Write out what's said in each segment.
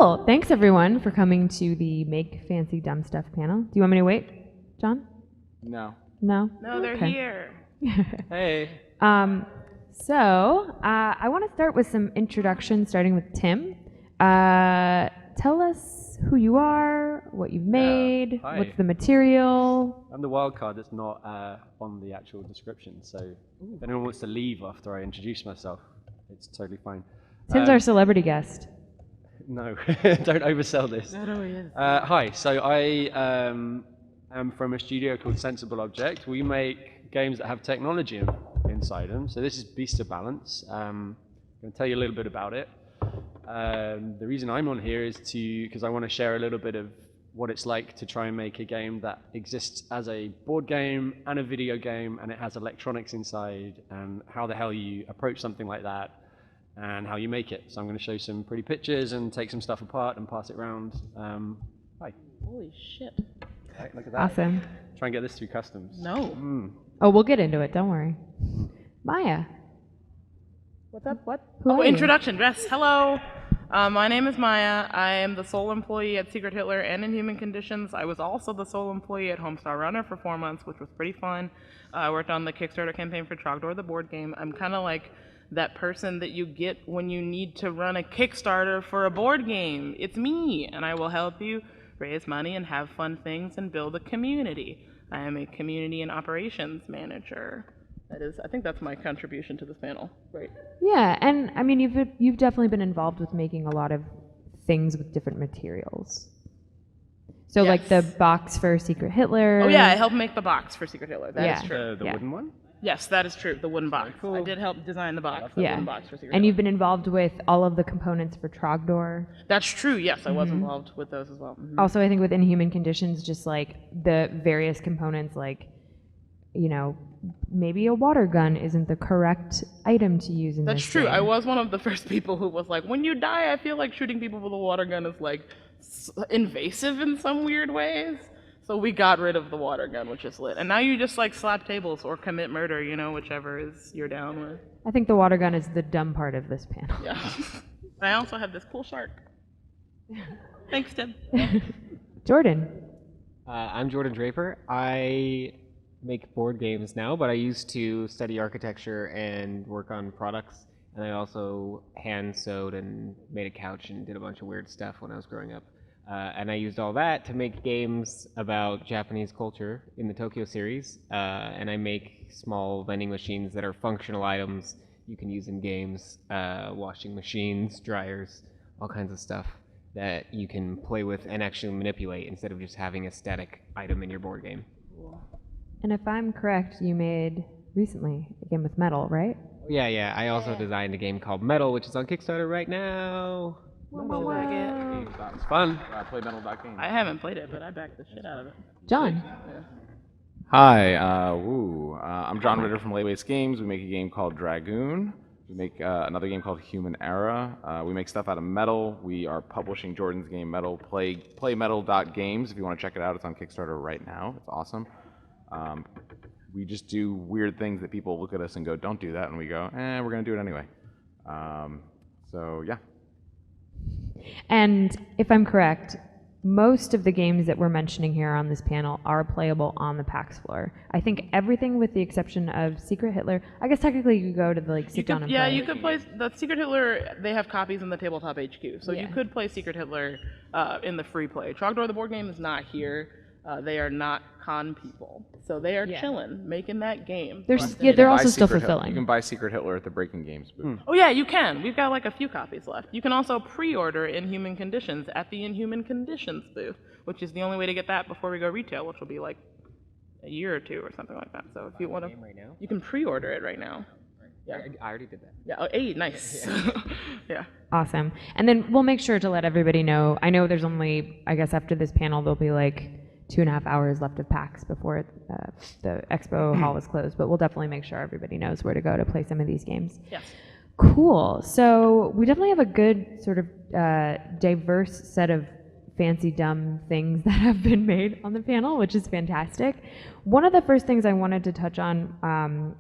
Cool. Thanks, everyone, for coming to the Make Fancy Dumb Stuff panel. Do you want me to wait, John? No. No? No, they're here. Hey. So, I want to start with some introductions, starting with Tim. Tell us who you are, what you've made, hi. what's the material. I'm the wild card that's not on the actual description, so if anyone wants to leave after I introduce myself, it's totally fine. Tim's our celebrity guest. No, don't oversell this. No, he is. Hi, so I am from a studio called Sensible Object. We make games that have technology inside them. So this is Beast of Balance. I'm going to tell you a little bit about it. The reason I'm on here is because I want to share a little bit of what it's like to try and make a game that exists as a board game and a video game, and it has electronics inside, and how the hell you approach something like that, and how you make it. So I'm going to show some pretty pictures and take some stuff apart and pass it around. Hi. Holy shit. Right, look at that. Awesome. Try and get this through customs. No. Oh, we'll get into it. Don't worry. Maya. What's up? What? Who are you? Introduction. Yes. Hello. My name is Maya. I am the sole employee at Secret Hitler and Inhuman Conditions. I was also the sole employee at Homestar Runner for 4 months, which was pretty fun. I worked on the Kickstarter campaign for Trogdor, the board game. I'm kind of like that person that you get when you need to run a Kickstarter for a board game. It's me, and I will help you raise money and have fun things and build a community. I am a community and operations manager. I think that's my contribution to this panel. Right. Yeah, and I mean, you've definitely been involved with making a lot of things with different materials. So Yes. like the box for Secret Hitler. Oh yeah, I helped make the box for Secret Hitler. That is Yeah. true. The wooden one? Yes, that is true. The wooden box. cool. I did help design the box. The Yeah. wooden box for Secret And Hitler. you've been involved with all of the components for Trogdor. That's true. Yes, I was involved with those as well. Mhm. Also, I think with Inhuman Conditions, just like the various components, like, you know, maybe a water gun isn't the correct item to use in That's this true. game. I was one of the first people who was like, when you die, I feel like shooting people with a water gun is like invasive in some weird ways. So we got rid of the water gun, which is lit. And now you just like slap tables or commit murder, you know, whichever is you're down with. I think the water gun is the dumb part of this panel. Yeah. And I also have this cool shark. Thanks, Tim. Jordan. I'm Jordan Draper. I make board games now, but I used to study architecture and work on products. And I also hand sewed and made a couch and did a bunch of weird stuff when I was growing up. And I used all that to make games about Japanese culture in the Tokyo series. And I make small vending machines that are functional items you can use in games, washing machines, dryers, all kinds of stuff that you can play with and actually manipulate instead of just having a static item in your board game. And if I'm correct, you made recently a game with metal, right? Yeah. I also designed a game called Metal, which is on Kickstarter right now. It's fun. Playmetal.game. I haven't played it, but I backed the shit out of it. John. Hi, I'm John Ritter from Laywaste Games. We make a game called Dragoon. We make another game called Human Era. We make stuff out of metal. We are publishing Jordan's game Metal, playmetal.games. If you want to check it out, it's on Kickstarter right now. It's awesome. We just do weird things that people look at us and go, don't do that, and we go, we're going to do it anyway. So, yeah. And if I'm correct, most of the games that we're mentioning here on this panel are playable on the PAX floor. I think everything with the exception of Secret Hitler. I guess technically you could go to the sit down and Yeah, play. you could play the Secret Hitler. They have copies in the Tabletop HQ, so Yeah. you could play Secret Hitler in the free play. Trogdor, the board game, is not here. They are not con people, so they are chilling, making that game. They're also still You fulfilling. can buy Secret Hitler at the Breaking Games booth. Oh yeah, you can. We've got like a few copies left. You can also pre-order Inhuman Conditions at the Inhuman Conditions booth, which is the only way to get that before we go retail, which will be like a year or two or something like that. So if you want to, Right now? you can pre-order it right now. Yeah. I already did that. Yeah. Oh, hey, nice. Yeah. Awesome. And then we'll make sure to let everybody know. I know there's only, I guess after this panel, there'll be like 2.5 hours left of PAX before the expo hall is closed, but we'll definitely make sure everybody knows where to go to play some of these games. Yes. Cool. So we definitely have a good sort of diverse set of fancy, dumb things that have been made on the panel, which is fantastic. One of the first things I wanted to touch on,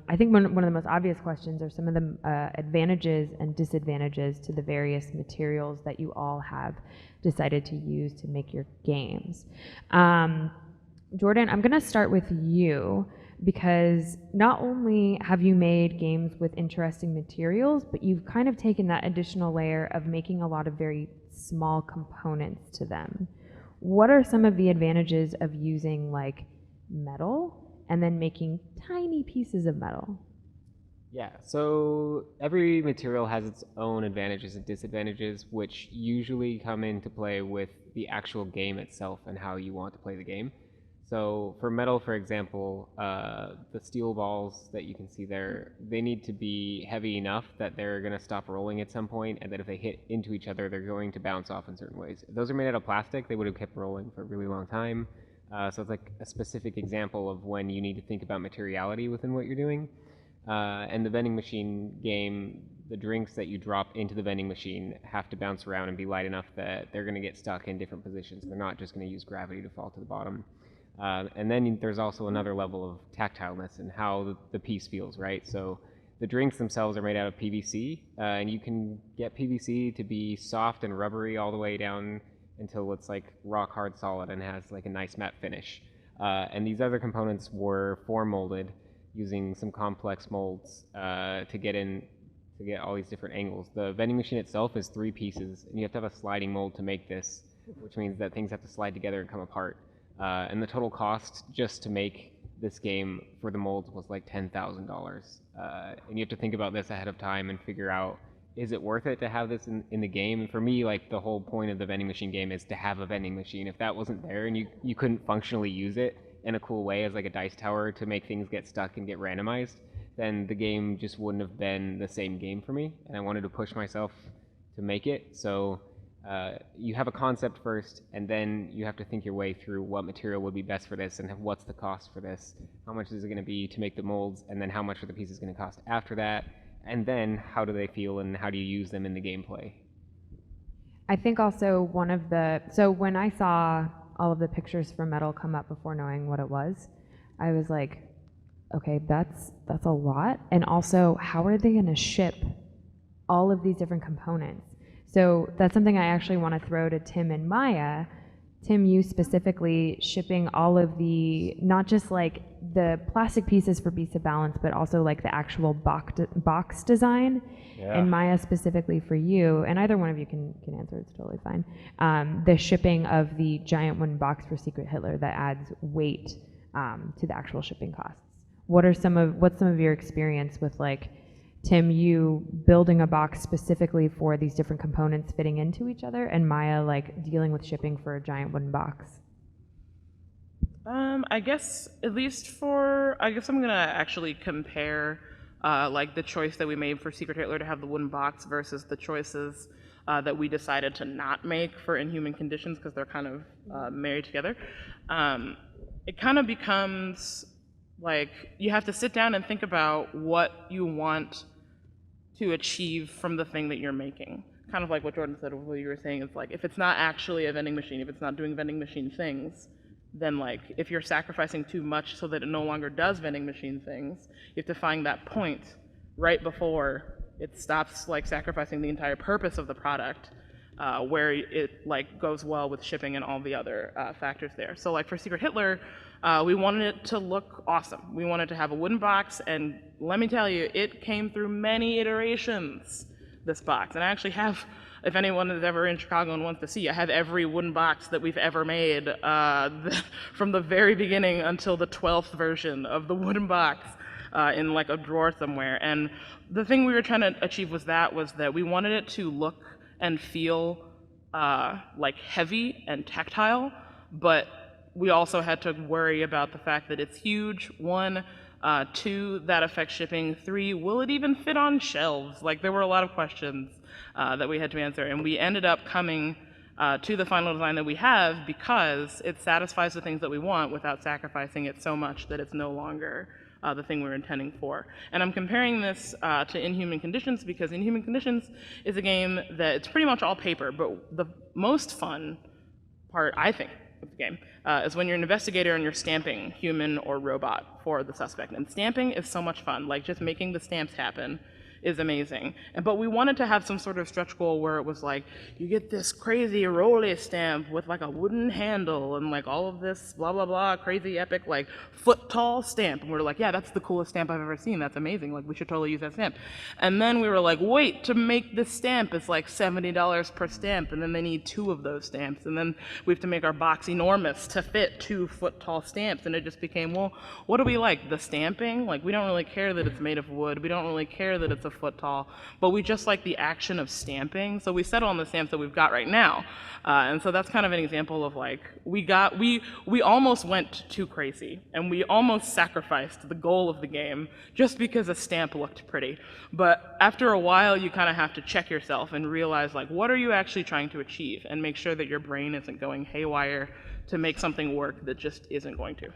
I think one of the most obvious questions are some of the advantages and disadvantages to the various materials that you all have decided to use to make your games. Jordan, I'm going to start with you, because not only have you made games with interesting materials, but you've kind of taken that additional layer of making a lot of very small components to them. What are some of the advantages of using like metal and then making tiny pieces of metal? Yeah, so every material has its own advantages and disadvantages, which usually come into play with the actual game itself and how you want to play the game. So for metal, for example, the steel balls that you can see there, they need to be heavy enough that they're going to stop rolling at some point, and that if they hit into each other, they're going to bounce off in certain ways. If those are made out of plastic, they would have kept rolling for a really long time. So it's like a specific example of when you need to think about materiality within what you're doing. And the vending machine game, the drinks that you drop into the vending machine have to bounce around and be light enough that they're going to get stuck in different positions. They're not just going to use gravity to fall to the bottom. And then there's also another level of tactileness and how the piece feels, right? So the drinks themselves are made out of PVC, and you can get PVC to be soft and rubbery all the way down until it's like rock hard solid and has like a nice matte finish. And these other components were form molded using some complex molds to get all these different angles. The vending machine itself is 3 pieces, and you have to have a sliding mold to make this, which means that things have to slide together and come apart. And the total cost just to make this game for the molds was like $10,000. And you have to think about this ahead of time and figure out, is it worth it to have this in the game? And for me, like, the whole point of the vending machine game is to have a vending machine. If that wasn't there and you couldn't functionally use it in a cool way as like a dice tower to make things get stuck and get randomized, then the game just wouldn't have been the same game for me. And I wanted to push myself to make it. So you have a concept first, and then you have to think your way through what material would be best for this, and what's the cost for this, how much is it going to be to make the molds, and then how much are the pieces going to cost after that, and then how do they feel and how do you use them in the gameplay. I think also so when I saw all of the pictures for metal come up before knowing what it was, I was like, okay, that's a lot. And also, how are they going to ship all of these different components? So that's something I actually want to throw to Tim and Maya. Tim, you specifically shipping all of the, not just like the plastic pieces for Beast of Balance, but also like the actual box design. Yeah. And Maya specifically for you, and either one of you can answer, it's totally fine. The shipping of the giant wooden box for Secret Hitler that adds weight to the actual shipping costs. What's some of your experience with, like, Tim, you building a box specifically for these different components fitting into each other, and Maya, like, dealing with shipping for a giant wooden box? I guess I'm gonna actually compare like the choice that we made for Secret Hitler to have the wooden box versus the choices that we decided to not make for Inhuman Conditions, because they're kind of married together. It kind of becomes like you have to sit down and think about what you want to achieve from the thing that you're making. Kind of like what Jordan said, what you were saying, is like, if it's not actually a vending machine, if it's not doing vending machine things, then, like, if you're sacrificing too much so that it no longer does vending machine things, you have to find that point right before it stops, like, sacrificing the entire purpose of the product, where it, like, goes well with shipping and all the other factors there. So, like, for Secret Hitler, we wanted it to look awesome. We wanted to have a wooden box, and let me tell you, it came through many iterations, this box. And I actually have, if anyone is ever in Chicago and wants to see, I have every wooden box that we've ever made, from the very beginning until the 12th version of the wooden box, in like a drawer somewhere. And the thing we were trying to achieve was that we wanted it to look and feel like heavy and tactile, but we also had to worry about the fact that it's huge. 1, 2, that affects shipping. 3, will it even fit on shelves? Like, there were a lot of questions that we had to answer, and we ended up coming to the final design that we have because it satisfies the things that we want without sacrificing it so much that it's no longer the thing we were intending for. And I'm comparing this to Inhuman Conditions because Inhuman Conditions is a game that it's pretty much all paper, but the most fun part, I think, of the game, is when you're an investigator and you're stamping human or robot for the suspect. And stamping is so much fun, like just making the stamps happen is amazing. But we wanted to have some sort of stretch goal where it was like, you get this crazy roly stamp with like a wooden handle and like all of this blah, blah, blah, crazy epic like foot tall stamp. And we were like, yeah, that's the coolest stamp I've ever seen. That's amazing. Like we should totally use that stamp. And then we were like, wait, to make this stamp it's like $70 per stamp. And then they need 2 of those stamps. And then we have to make our box enormous to fit 2 foot tall stamps. And it just became, well, what do we like? The stamping? Like we don't really care that it's made of wood. We don't really care that it's a foot tall, but we just like the action of stamping. So we settle on the stamps that we've got right now. And so that's kind of an example of like, we almost went too crazy and we almost sacrificed the goal of the game just because a stamp looked pretty. But after a while, you kind of have to check yourself and realize like, what are you actually trying to achieve, and make sure that your brain isn't going haywire to make something work that just isn't going to.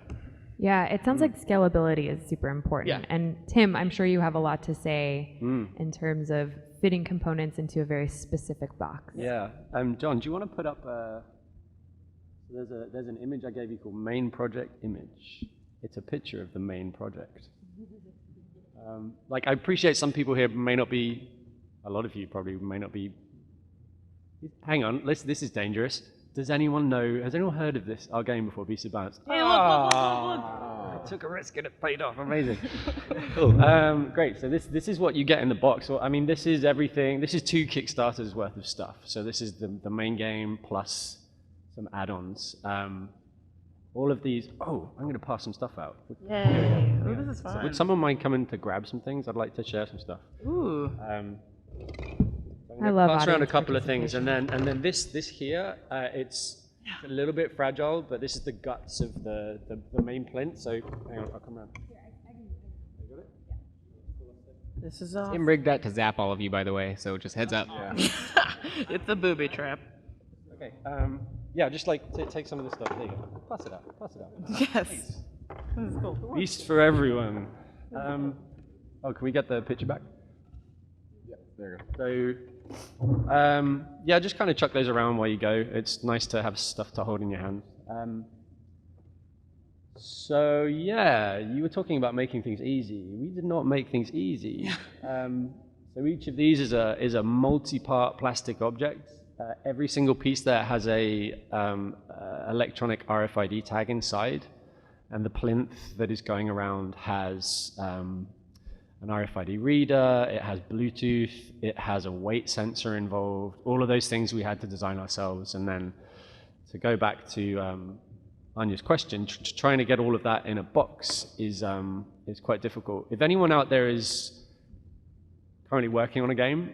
Yeah, it sounds like scalability is super important. Yeah. And Tim, I'm sure you have a lot to say in terms of fitting components into a very specific box. Yeah. John, do you want to put up there's an image I gave you called main project image. It's a picture of the main project. Like I appreciate some people here may not be, a lot of you probably may not be, hang on, this is dangerous. Does anyone know, has anyone heard of this, our game before, Beast of Balance? Hey, look. I took a risk and it paid off, amazing. Cool, great, so this is what you get in the box. Well, I mean, this is everything, this is 2 Kickstarters worth of stuff. So this is the main game plus some add-ons. All of these, I'm going to pass some stuff out. Yay. Ooh, this is fun. So would someone mind coming to grab some things? I'd like to share some stuff. Ooh. I love pass around a audience couple of things, and then this here, it's a little bit fragile, but this is the guts of the main plinth. So hang on, I'll come around. This is Tim rigged that to zap all of you, by the way, so just heads up. It's a booby trap. Okay. Yeah, just like take some of this stuff. There you go. Pass it out. Pass it out. Yes. This is cool. Beast for everyone. Can we get the picture back? Yeah, there you go. So, yeah, just kind of chuck those around while you go. It's nice to have stuff to hold in your hand. So, yeah, you were talking about making things easy. We did not make things easy. So each of these is a multi-part plastic object. Every single piece there has a electronic RFID tag inside, and the plinth that is going around has an RFID reader, it has Bluetooth, it has a weight sensor involved, all of those things we had to design ourselves. And then to go back to Anya's question, trying to get all of that in a box is quite difficult. If anyone out there is currently working on a game,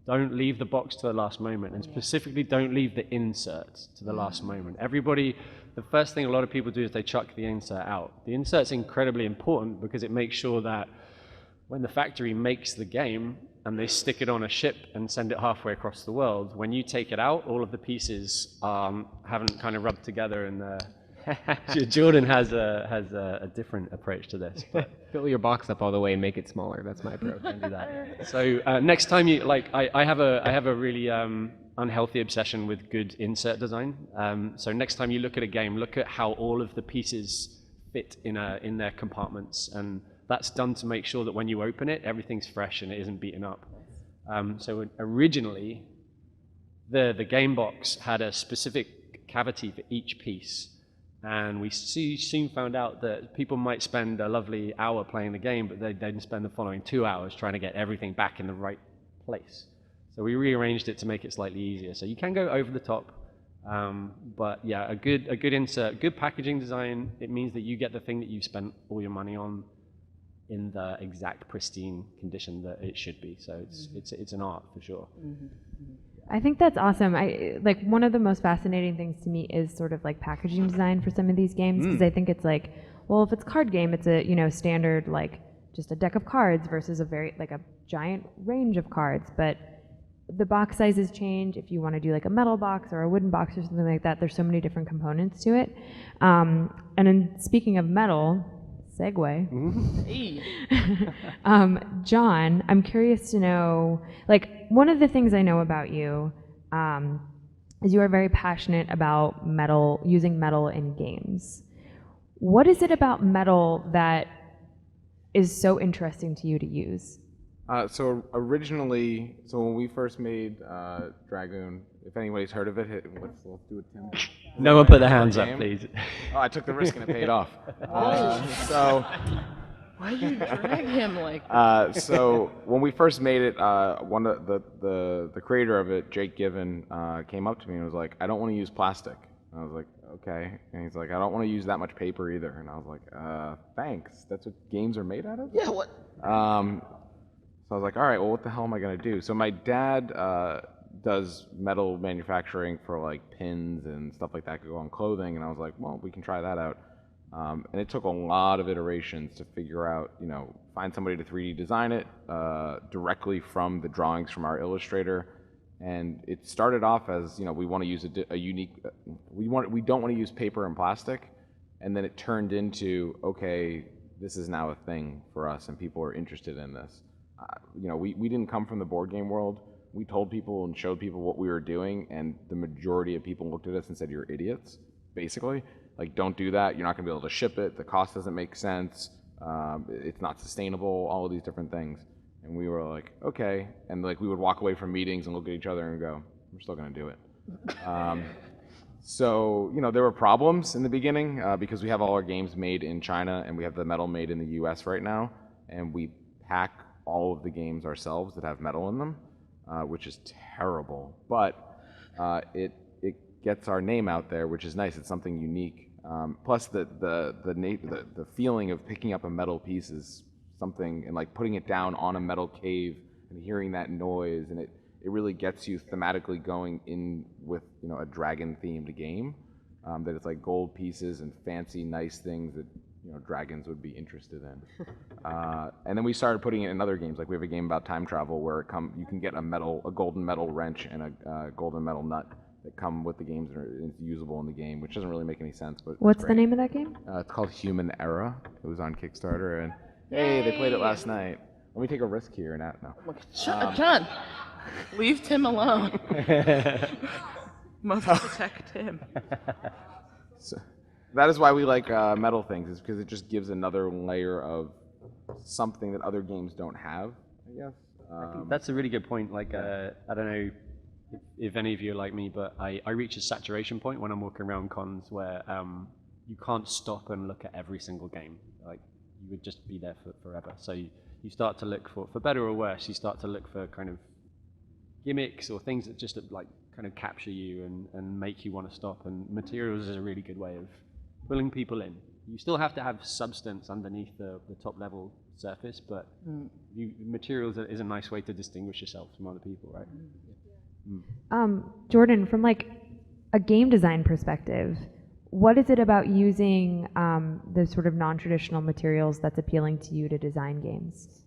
don't leave the box to the last moment, and specifically don't leave the insert to the last moment. Everybody, the first thing a lot of people do is they chuck the insert out. The insert's incredibly important because it makes sure that when the factory makes the game and they stick it on a ship and send it halfway across the world, when you take it out, all of the pieces haven't kind of rubbed together. And Jordan has a different approach to this. But Fill your box up all the way and make it smaller. That's my approach. don't do that. So next time you I have a really unhealthy obsession with good insert design. So next time you look at a game, look at how all of the pieces fit in their compartments, and that's done to make sure that when you open it, everything's fresh and it isn't beaten up. So originally, the game box had a specific cavity for each piece. And we soon found out that people might spend a lovely hour playing the game, but they'd then spend the following 2 hours trying to get everything back in the right place. So we rearranged it to make it slightly easier. So you can go over the top, but yeah, a good insert, good packaging design. It means that you get the thing that you've spent all your money on in the exact pristine condition that it should be. So it's an art for sure. I think that's awesome. Like one of the most fascinating things to me is sort of like packaging design for some of these games, because I think it's like, well, if it's a card game, it's a standard like just a deck of cards versus a giant range of cards. But the box sizes change. If you want to do like a metal box or a wooden box or something like that, there's so many different components to it. And then speaking of metal, segue. John, I'm curious to know, like, one of the things I know about you is you are very passionate about metal, using metal in games. What is it about metal that is so interesting to you to use? So originally, when we first made Dragoon, if anybody's heard of it, let's do it, Tim. No one put their hands up, please. Oh, I took the risk and it paid off. Why you drag him like So when we first made it, one of the creator of it, Jake Given, came up to me and was like, "I don't want to use plastic." And I was like, "Okay." And he's like, "I don't want to use that much paper either." And I was like, "Thanks. That's what games are made out of?" yeah, what? So I was like, "All right. Well, what the hell am I gonna do?" So my dad does metal manufacturing for like pins and stuff like that to go on clothing, and I was like, "Well, we can try that out." And it took a lot of iterations to figure out, find somebody to 3D design it directly from the drawings from our illustrator. And it started off as, we want to use a unique, we don't want to use paper and plastic. And then it turned into, okay, this is now a thing for us and people are interested in this. We didn't come from the board game world. We told people and showed people what we were doing, and the majority of people looked at us and said, "You're idiots," basically. Like, don't do that. You're not going to be able to ship it. The cost doesn't make sense. It's not sustainable. All of these different things. And we were like, okay. And like, we would walk away from meetings and look at each other and go, "We're still going to do it." So, there were problems in the beginning because we have all our games made in China and we have the metal made in the US right now. And we pack all of the games ourselves that have metal in them, which is terrible. But it gets our name out there, which is nice. It's something unique. Plus, the feeling of picking up a metal piece is something, and like putting it down on a metal cave and hearing that noise, and it really gets you thematically going in with a dragon-themed game. That it's like gold pieces and fancy, nice things that dragons would be interested in. And then we started putting it in other games. Like we have a game about time travel where you can get a golden metal wrench and a golden metal nut that come with the games and it's usable in the game, which doesn't really make any sense. But What's the name of that game? It's called Human Era. It was on Kickstarter, and hey, they played it last night. Let me take a risk here and out now. John, leave Tim alone. Must protect Tim. So, that is why we like metal things, is because it just gives another layer of something that other games don't have, I guess. That's a really good point. Like, I don't know if any of you are like me, but I reach a saturation point when I'm walking around cons where you can't stop and look at every single game. Like, you would just be there forever. So you start to look for better or worse, you start to look for kind of gimmicks or things that just like kind of capture you and make you want to stop. And materials is a really good way of pulling people in. You still have to have substance underneath the top level surface, but materials is a nice way to distinguish yourself from other people, right? Jordan, from like a game design perspective, what is it about using the sort of non-traditional materials that's appealing to you to design games?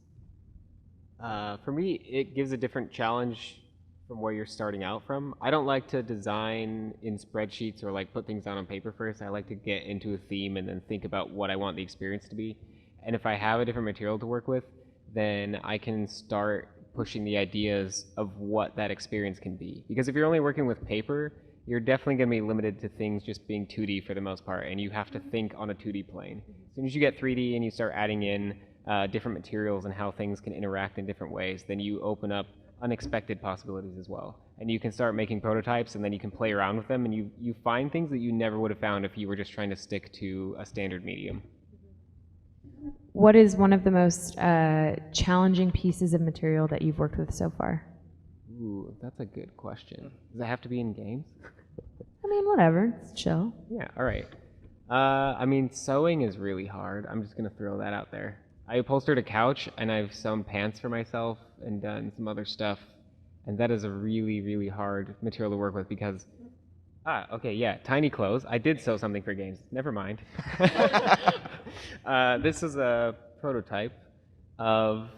For me, it gives a different challenge from where you're starting out from. I don't like to design in spreadsheets or like put things down on paper first. I like to get into a theme and then think about what I want the experience to be. And if I have a different material to work with, then I can start pushing the ideas of what that experience can be. Because if you're only working with paper, you're definitely going to be limited to things just being 2D for the most part, and you have to think on a 2D plane. As soon as you get 3D and you start adding in different materials and how things can interact in different ways, then you open up unexpected possibilities as well. And you can start making prototypes, and then you can play around with them, and you find things that you never would have found if you were just trying to stick to a standard medium. What is one of the most challenging pieces of material that you've worked with so far? Ooh, that's a good question. Does it have to be in games? I mean, whatever. It's chill. Yeah, all right. I mean, sewing is really hard. I'm just going to throw that out there. I upholstered a couch, and I've sewn pants for myself and done some other stuff. And that is a really, really hard material to work with because... okay, yeah, tiny clothes. I did sew something for games. Never mind. This is a prototype of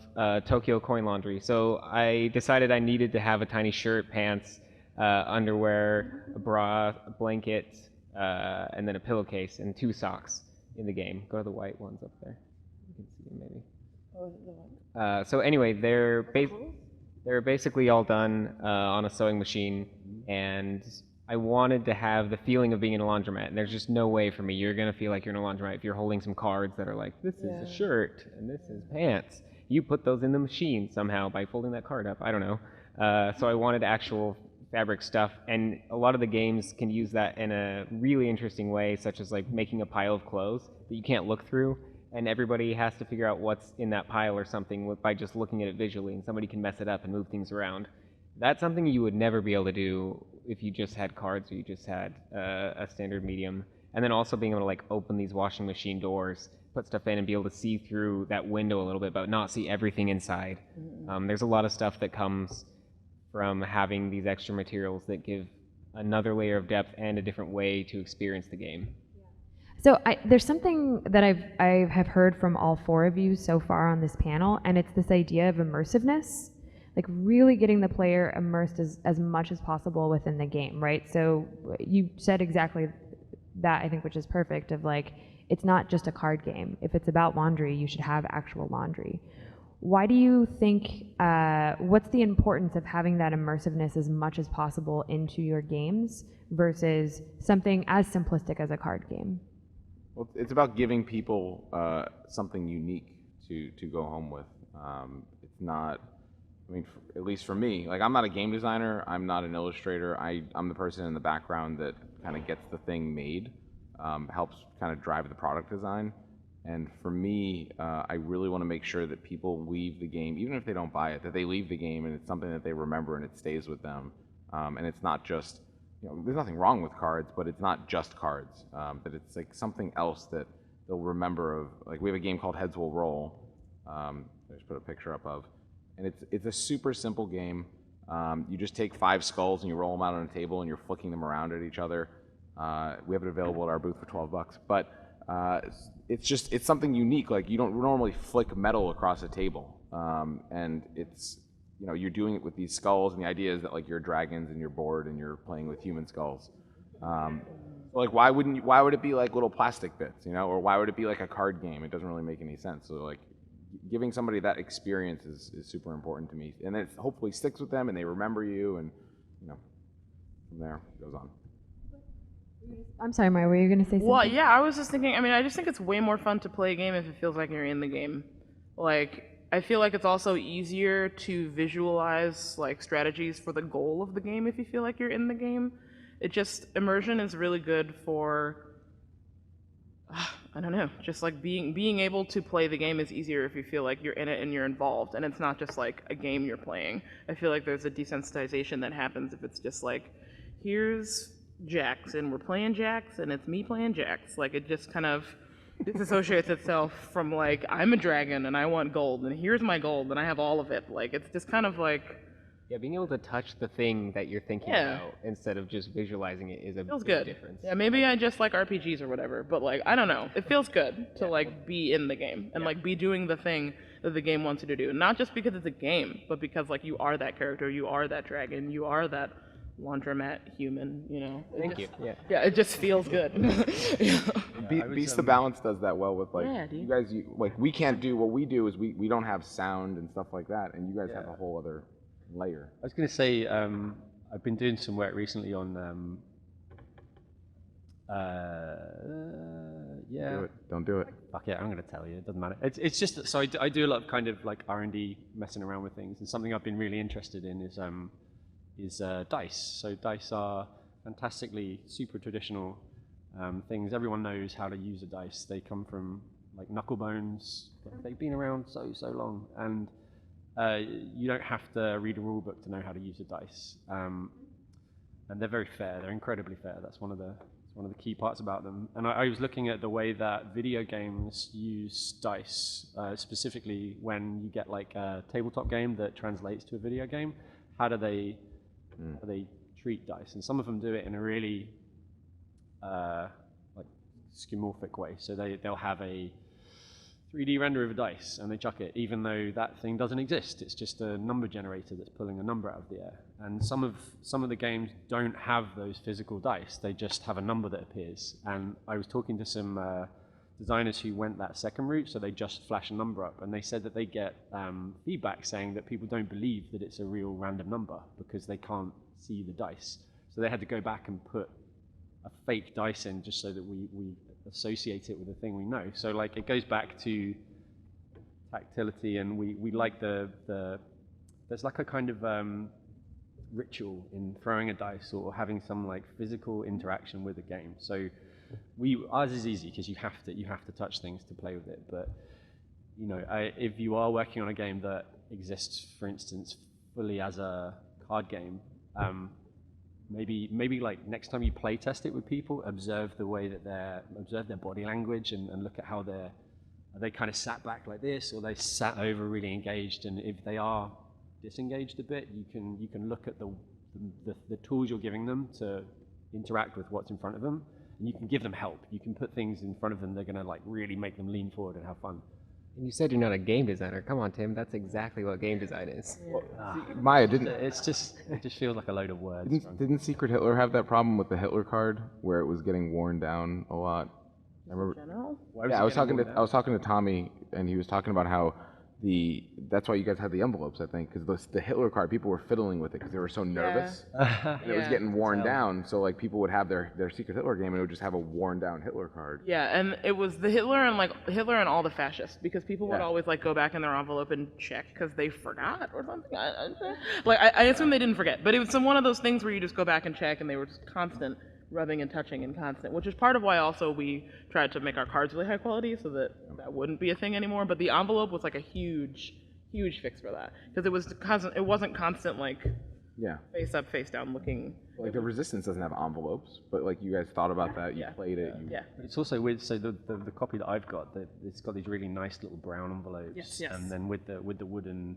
Tokyo Coin Laundry. So I decided I needed to have a tiny shirt, pants, underwear, a bra, a blanket, and then a pillowcase and 2 socks in the game. Go to the white ones up there. You can see them maybe. So anyway, they're basically all done on a sewing machine, and I wanted to have the feeling of being in a laundromat, and there's just no way for me. You're going to feel like you're in a laundromat if you're holding some cards that are like, this is a shirt, and this is pants. You put those in the machine somehow by folding that card up. I don't know. So I wanted actual fabric stuff, and a lot of the games can use that in a really interesting way, such as like making a pile of clothes that you can't look through, and everybody has to figure out what's in that pile or something by just looking at it visually, and somebody can mess it up and move things around. That's something you would never be able to do if you just had cards or you just had a standard medium. And then also being able to like open these washing machine doors, put stuff in and be able to see through that window a little bit, but not see everything inside. There's a lot of stuff that comes from having these extra materials that give another layer of depth and a different way to experience the game. So there's something that I have heard from all four of you so far on this panel, and it's this idea of immersiveness, like really getting the player immersed as much as possible within the game, right? So you said exactly that, I think, which is perfect, of like, it's not just a card game. If it's about laundry, you should have actual laundry. Why do you think, what's the importance of having that immersiveness as much as possible into your games versus something as simplistic as a card game? Well, it's about giving people something unique to go home with. It's not, I mean, at least for me, like I'm not a game designer, I'm not an illustrator, I'm the person in the background that kind of gets the thing made, helps kind of drive the product design. And for me, I really want to make sure that people leave the game, even if they don't buy it, that they leave the game and it's something that they remember and it stays with them. And it's not just, you know, there's nothing wrong with cards, but it's not just cards. That it's like something else that they'll remember of. Like we have a game called Heads Will Roll. I just put a picture up of. And it's a super simple game. You just take 5 skulls and you roll them out on a table and you're flicking them around at each other. We have it available at our booth for $12. But it's something unique. Like you don't normally flick metal across a table. And it's, you know, you're doing it with these skulls, and the idea is that like you're dragons and you're bored and you're playing with human skulls. Like why would it be like little plastic bits, you know, or why would it be like a card game? It doesn't really make any sense. So like giving somebody that experience is super important to me, and then it hopefully sticks with them and they remember you, and you know, from there it goes on. I'm sorry, Maya, were you going to say something? Well, yeah, I was just thinking, I mean, I just think it's way more fun to play a game if it feels like you're in the game. Like, I feel like it's also easier to visualize, like, strategies for the goal of the game if you feel like you're in the game. It just, immersion is really good for, I don't know, just like being able to play the game is easier if you feel like you're in it and you're involved, and it's not just like a game you're playing. I feel like there's a desensitization that happens if it's just like, here's Jax, and we're playing Jax, and it's me playing Jax. Like, it just kind of disassociates itself from, like, I'm a dragon, and I want gold, and here's my gold, and I have all of it. Like, it's just kind of like... Yeah, being able to touch the thing that you're thinking about instead of just visualizing it is a big difference. Yeah, maybe I just like RPGs or whatever, but, like, I don't know. It feels good to, like, be in the game and, like, be doing the thing that the game wants you to do. Not just because it's a game, but because, like, you are that character, you are that dragon, you are that laundromat human, you know. Thank you. Yeah, it just feels good. Beast of Balance does that well with like Yeah, dude. you guys. Like we can't do what we do is we don't have sound and stuff like that, and you guys have a whole other layer. I was going to say, I've been doing some work recently on, yeah. Do it. Don't do it. Fuck it, I'm going to tell you. It doesn't matter. It's just that, so I do a lot of kind of like R&D messing around with things, and something I've been really interested in is dice. So dice are fantastically super traditional things. Everyone knows how to use a dice. They come from like knuckle bones. They've been around so long, and you don't have to read a rule book to know how to use a dice. And they're very fair. They're incredibly fair. That's one of the key parts about them. And I was looking at the way that video games use dice, specifically when you get like a tabletop game that translates to a video game. How do they treat dice? And some of them do it in a really like skeuomorphic way. So they'll have a 3D render of a dice and they chuck it, even though that thing doesn't exist. It's just a number generator that's pulling a number out of the air. And some of the games don't have those physical dice. They just have a number that appears. And I was talking to some designers who went that second route, so they just flash a number up, and they said that they get feedback saying that people don't believe that it's a real random number because they can't see the dice. So they had to go back and put a fake dice in just so that we associate it with the thing we know. So like it goes back to tactility, and we like there's like a kind of ritual in throwing a dice or having some like physical interaction with a game. So ours is easy because you have to touch things to play with it. But you know, if you are working on a game that exists, for instance, fully as a card game, maybe like next time you play test it with people, observe their body language and look at how are they kind of sat back like this, or they sat over really engaged. And if they are disengaged a bit, you can look at the tools you're giving them to interact with what's in front of them, and you can give them help. You can put things in front of them that are going to like really make them lean forward and have fun. And you said you're not a game designer. Come on, Tim. That's exactly what game design is. Maya, didn't It just feels like a load of words. didn't Secret Hitler have that problem with the Hitler card where it was getting worn down a lot? I remember. General? Yeah, I was talking to Tommy, and he was talking about how that's why you guys had the envelopes, I think, because the Hitler card, people were fiddling with it because they were so nervous, and it was getting worn down. So like people would have their Secret Hitler game, and it would just have a worn down Hitler card. Yeah, and it was the Hitler and all the fascists, because people would always like go back in their envelope and check because they forgot or something. I assume they didn't forget, but it was one of those things where you just go back and check, and they were just constant rubbing and touching and constant, which is part of why also we tried to make our cards really high quality so that wouldn't be a thing anymore. But the envelope was like a huge fix for that, because it wasn't constant like face up, face down looking. Like the Resistance doesn't have envelopes, but like you guys thought about that, you played it. But it's also weird. So the copy that I've got, it's got these really nice little brown envelopes, yes. and then with the wooden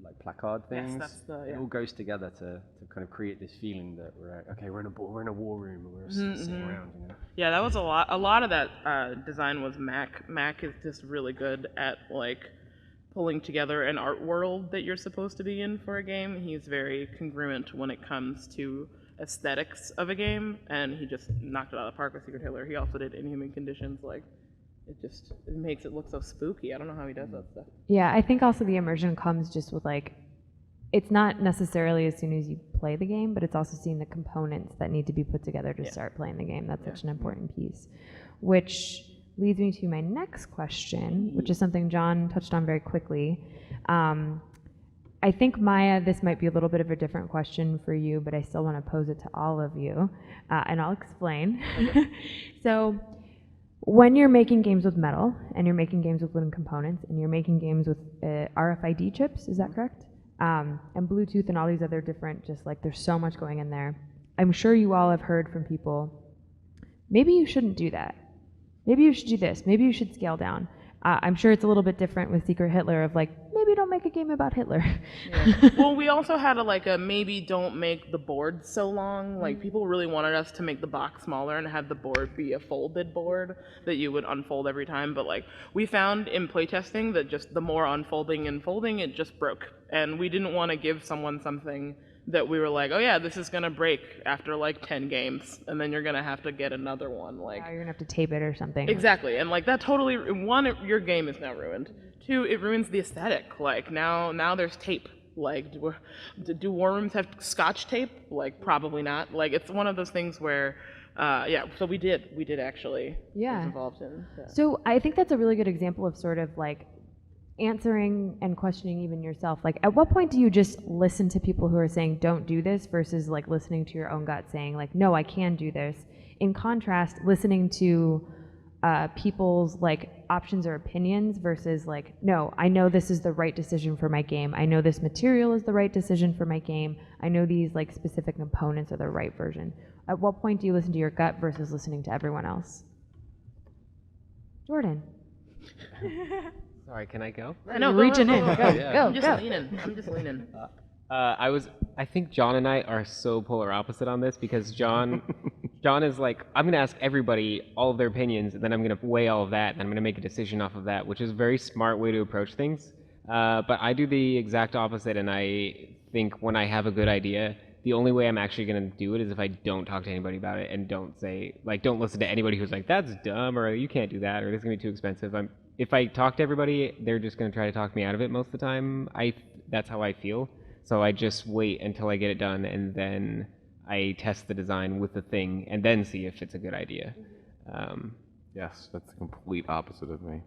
like placard things, it all goes together to kind of create this feeling that we're in a war room, and we're sitting around. You know? Yeah, that was a lot of that design was Mac. Mac is just really good at like pulling together an art world that you're supposed to be in for a game. He's very congruent when it comes to aesthetics of a game, and he just knocked it out of the park with Secret Hitler. He also did Inhuman Conditions. Like it makes it look so spooky. I don't know how he does that stuff. Yeah, I think also the immersion comes just with like, it's not necessarily as soon as you play the game, but it's also seeing the components that need to be put together to start playing the game. That's such an important piece, which leads me to my next question, which is something John touched on very quickly. I think, Maya, this might be a little bit of a different question for you, but I still want to pose it to all of you, and I'll explain. So, when you're making games with metal, and you're making games with wooden components, and you're making games with RFID chips, is that correct? And Bluetooth and all these other different, just like there's so much going in there. I'm sure you all have heard from people, maybe you shouldn't do that. Maybe you should do this. Maybe you should scale down. I'm sure it's a little bit different with Secret Hitler of like, maybe don't make a game about Hitler. Well, we also had maybe don't make the board so long. Like people really wanted us to make the box smaller and have the board be a folded board that you would unfold every time. But like we found in playtesting that just the more unfolding and folding, it just broke. And we didn't want to give someone something that we were like, oh yeah, this is gonna break after like 10 games, and then you're gonna have to get another one. Like, you're gonna have to tape it or something. Exactly, and like that totally, one, your game is now ruined. Two, it ruins the aesthetic. Like now there's tape. Like, do war rooms have scotch tape? Like, probably not. Like, it's one of those things where, so we did actually. Yeah. Was involved in. So I think that's a really good example of sort of like answering and questioning even yourself. Like, at what point do you just listen to people who are saying don't do this versus like listening to your own gut saying like, no, I can do this? In contrast, listening to people's like options or opinions versus like, no, I know this is the right decision for my game. I know this material is the right decision for my game. I know these like specific components are the right version. At what point do you listen to your gut versus listening to everyone else? Jordan. Sorry, can I go? No, reaching in. Go. I'm just leaning. I think John and I are so polar opposite on this, because John is like, I'm going to ask everybody all of their opinions, and then I'm going to weigh all of that, and I'm going to make a decision off of that, which is a very smart way to approach things. But I do the exact opposite, and I think when I have a good idea, the only way I'm actually going to do it is if I don't talk to anybody about it and don't listen to anybody who's like, that's dumb, or you can't do that, or it's going to be too expensive. If I talk to everybody, they're just going to try to talk me out of it most of the time. That's how I feel. So I just wait until I get it done, and then I test the design with the thing and then see if it's a good idea. Yes, that's the complete opposite of me.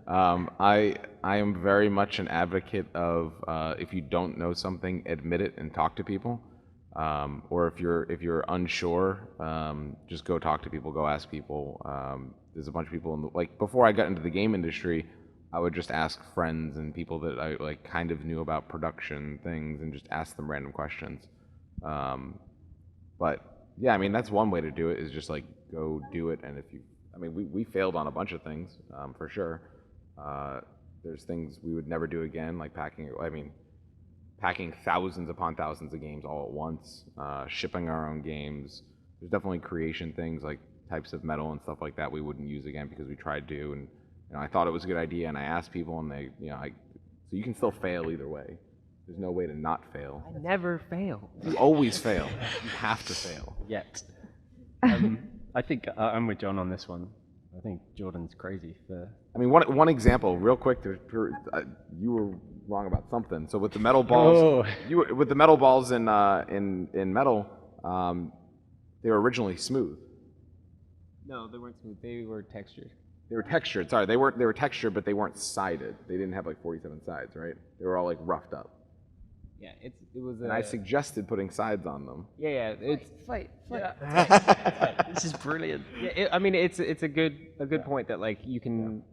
I am very much an advocate of if you don't know something, admit it and talk to people. Or if you're unsure, just go talk to people, go ask people. There's a bunch of people in the, like before I got into the game industry, I would just ask friends and people that I like kind of knew about production things and just ask them random questions. But yeah, I mean that's one way to do it is just like go do it. And if you, I mean we failed on a bunch of things for sure. There's things we would never do again, like packing thousands upon thousands of games all at once, shipping our own games. There's definitely creation things like types of metal and stuff like that we wouldn't use again because we tried to, and I thought it was a good idea, and I asked people, and they, so you can still fail either way. There's no way to not fail. I never fail. You always fail. You have to fail. Yet. I think I'm with John on this one. I think Jordan's crazy for... I mean, one example, real quick. You were wrong about something. So with the metal balls, with the metal balls in metal, they were originally smooth. No, they weren't smooth. They were textured. They were textured. Sorry, they were textured, but they weren't sided. They didn't have like 47 sides, right? They were all like roughed up. Yeah, it was. And I suggested putting sides on them. Yeah, it's Fight. This is brilliant. Yeah, I mean, it's a good point that like you can.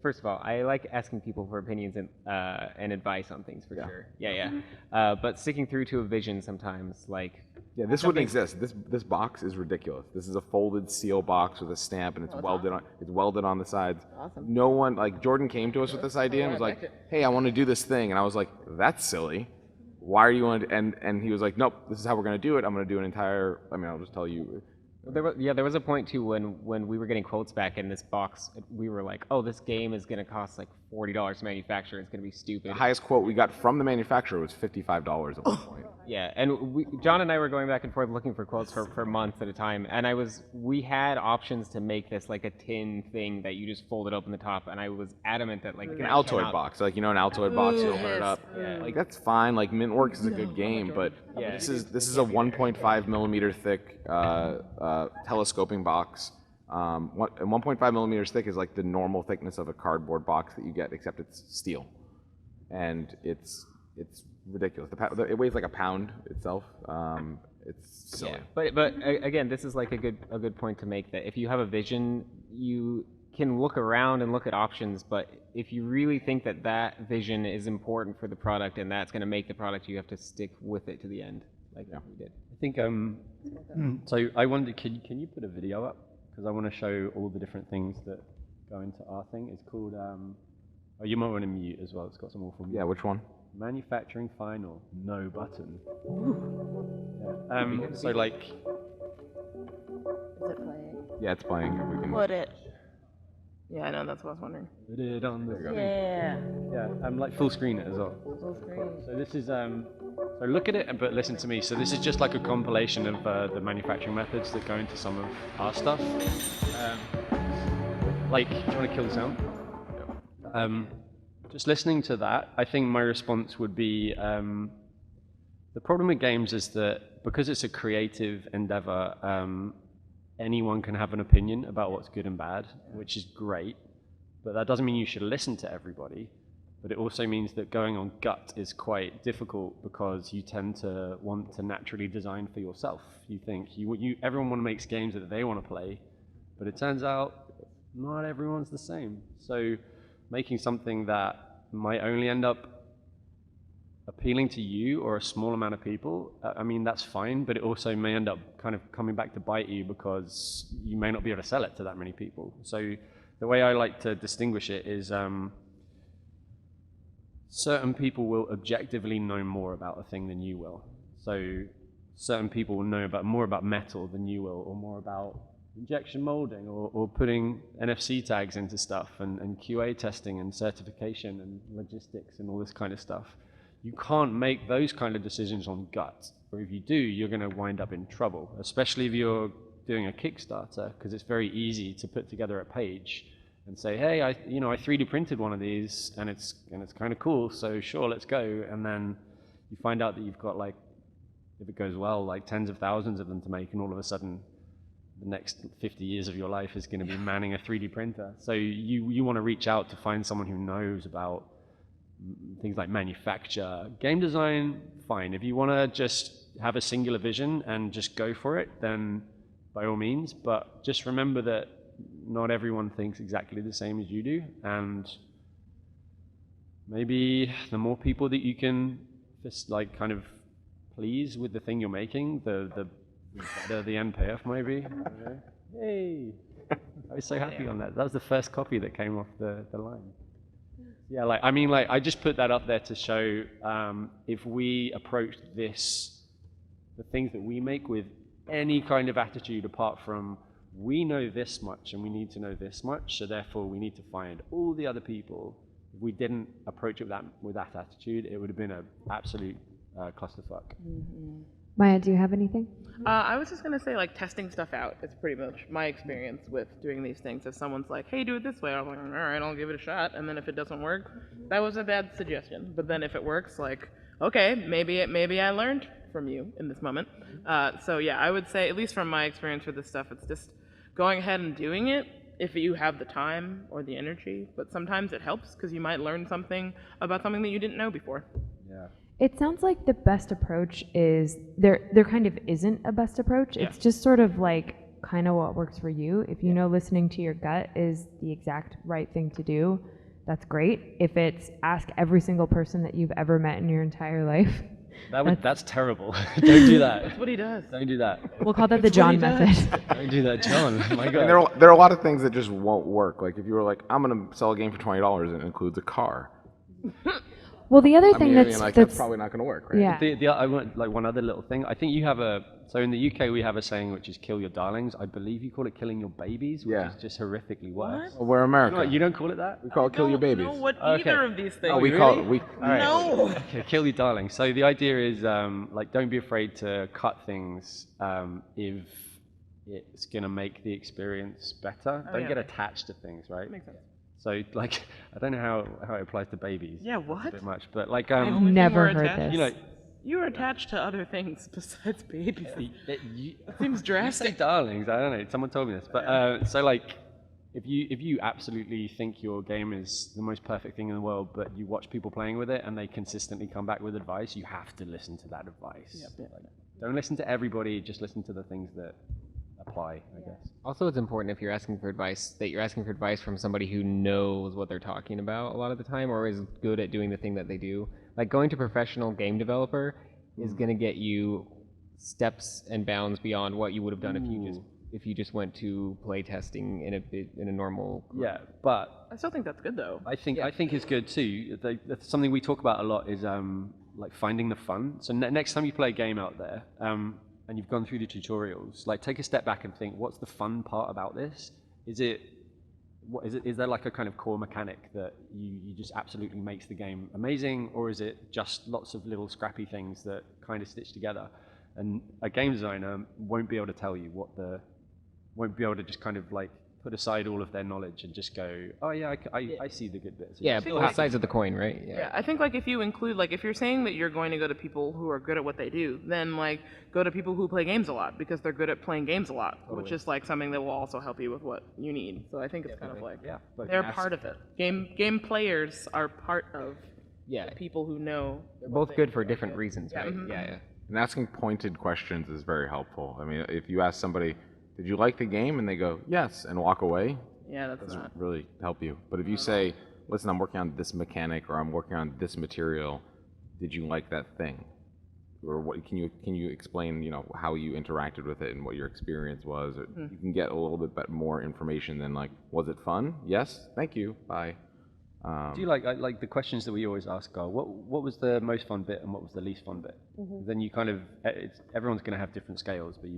First of all, I like asking people for opinions and advice on things for sure. Yeah. But sticking through to a vision sometimes, like. Yeah, this wouldn't exist. This box is ridiculous. This is a folded seal box with a stamp, and it's welded on. It's welded on the sides. Awesome. No one, like Jordan, came to us with this idea and was like, "Hey, I want to do this thing," and I was like, "That's silly. Why are you going to?" And he was like, "Nope, this is how we're going to do it. I'm going to do an entire. I mean, I'll just tell you." There was a point too when we were getting quotes back in this box, we were like, oh, this game is going to cost like $40 to manufacture. It's going to be stupid. The highest quote we got from the manufacturer was $55 at one point. Yeah, and John and I were going back and forth looking for quotes for months at a time, and we had options to make this like a tin thing that you just folded open the top, and I was adamant that like an Altoid box, like an Altoid box, you open it up. Yeah. Like that's fine. Like Mintworks is a good game, but this is a 1.5 millimeter thick telescoping box. 1.5 millimeters thick is like the normal thickness of a cardboard box that you get, except it's steel, and it's ridiculous. It weighs like a pound itself. It's silly. Yeah. But again, this is like a good point to make, that if you have a vision, you can look around and look at options, but if you really think that vision is important for the product and that's going to make the product, you have to stick with it to the end, like we did. I think, so I wondered, can you put a video up? Because I want to show all the different things that go into our thing. It's called, oh, you might want to mute as well. It's got some awful music. Yeah, which one? Manufacturing final, no button. Yeah. So like... Is it playing? Yeah, it's playing. If we can... Put it. Yeah, I know, that's what I was wondering. Put it on the screen. Yeah. Yeah, like full screen it as well. Full screen. So this is, so look at it, but listen to me. So this is just like a compilation of the manufacturing methods that go into some of our stuff. Like, do you want to kill the sound? Just listening to that, I think my response would be, the problem with games is that because it's a creative endeavor, anyone can have an opinion about what's good and bad, which is great, but that doesn't mean you should listen to everybody. But it also means that going on gut is quite difficult because you tend to want to naturally design for yourself. You think everyone makes games that they want to play, but it turns out not everyone's the same. So making something that might only end up appealing to you or a small amount of people, I mean, that's fine, but it also may end up kind of coming back to bite you because you may not be able to sell it to that many people. So the way I like to distinguish it is certain people will objectively know more about a thing than you will. So certain people will know more about metal than you will, or more about injection molding, or putting NFC tags into stuff, and QA testing and certification and logistics and all this kind of stuff. You can't make those kind of decisions on gut, or if you do, you're going to wind up in trouble, especially if you're doing a Kickstarter, because it's very easy to put together a page and say, hey, I 3D printed one of these, and it's kind of cool, so sure, let's go. And then you find out that you've got like if it goes well, like tens of thousands of them to make, and all of a sudden the next 50 years of your life is going to be manning a 3D printer. So you want to reach out to find someone who knows about things like manufacture. Game design, fine. If you want to just have a singular vision and just go for it, then by all means. But just remember that not everyone thinks exactly the same as you do, and maybe the more people that you can just like kind of please with the thing you're making, the better the end payoff maybe. Hey, I was so happy on that. That was the first copy that came off the line. Yeah, like I mean, like I just put that up there to show if we approach this, the things that we make with any kind of attitude apart from we know this much and we need to know this much, so therefore we need to find all the other people. If we didn't approach it with that attitude, it would have been an absolute clusterfuck. Maya, do you have anything? I was just going to say, like, testing stuff out is pretty much my experience with doing these things. If someone's like, hey, do it this way, I'm like, all right, I'll give it a shot. And then if it doesn't work, that was a bad suggestion. But then if it works, like, okay, maybe I learned from you in this moment. So yeah, I would say, at least from my experience with this stuff, it's just going ahead and doing it if you have the time or the energy. But sometimes it helps because you might learn something about something that you didn't know before. Yeah. It sounds like the best approach is, there kind of isn't a best approach. Yeah. It's just sort of like kind of what works for you. If you know listening to your gut is the exact right thing to do, that's great. If it's ask every single person that you've ever met in your entire life. That's terrible. Don't do that. That's what he does. Don't do that. We'll call that the John method. Don't do that, John. Oh my I mean, God. there are a lot of things that just won't work. Like if you were like, I'm going to sell a game for $20 and it includes a car. Well, the other I thing mean, that's that's probably not going to work, right? yeah. I want like one other little thing. I think you have so in the UK we have a saying which is kill your darlings. I believe you call it killing your babies, which is just horrifically worse. Well, we're America. You don't call it that? We call it kill your babies. I don't know what Okay. either of these things. Oh, we really? call it. All right. No. Okay, kill your darlings. So the idea is like don't be afraid to cut things if it's gonna make the experience better. Don't get attached to things, right? Makes sense. So like I don't know how it applies to babies. Yeah, A what? bit much, but like I've I've only been never more heard attached- this. you know. You're attached to other things besides babies. That Seems You say drastic. darlings, I don't know, someone told me this, but so like, if you absolutely think your game is the most perfect thing in the world, but you watch people playing with it and they consistently come back with advice, you have to listen to that advice. Like, don't listen to everybody, just listen to the things that apply, I guess. Also, it's important if you're asking for advice that you're asking for advice from somebody who knows what they're talking about a lot of the time, or is good at doing the thing that they do. Like going to professional game developer is going to get you steps and bounds beyond what you would have done if you just went to play testing in a normal. Yeah, but I still think that's good though. I think it's good too. That's something we talk about a lot is like finding the fun. So next time you play a game out there, and you've gone through the tutorials, like take a step back and think, what's the fun part about this? Is there like a kind of core mechanic that you just absolutely makes the game amazing, or is it just lots of little scrappy things that kind of stitch together? And a game designer won't be able to tell you won't be able to just kind of like put aside all of their knowledge and just go, oh yeah, I see the good bits. Yeah, think both like- sides of the coin, right? Yeah, I think like if you include like if you're saying that you're going to go to people who are good at what they do, then like go to people who play games a lot because they're good at playing games a lot, which is like something that will also help you with what you need. So I think it's kind of like but they're part of it. Game players are part of Yeah, people who know. they're both good for different reasons, right? Mhm. Yeah. And asking pointed questions is very helpful. I mean, if you ask somebody, did you like the game? And they go, yes, and walk away, Yeah, that's doesn't not. really help you. But if you say, listen, I'm working on this mechanic or I'm working on this material, did you like that thing? Or what can you explain, how you interacted with it and what your experience was? Or You can get a little bit more information than like, was it fun? Yes, thank you, bye. Do you like the questions that we always ask are what was the most fun bit and what was the least fun bit? Then you kind of everyone's going to have different scales, but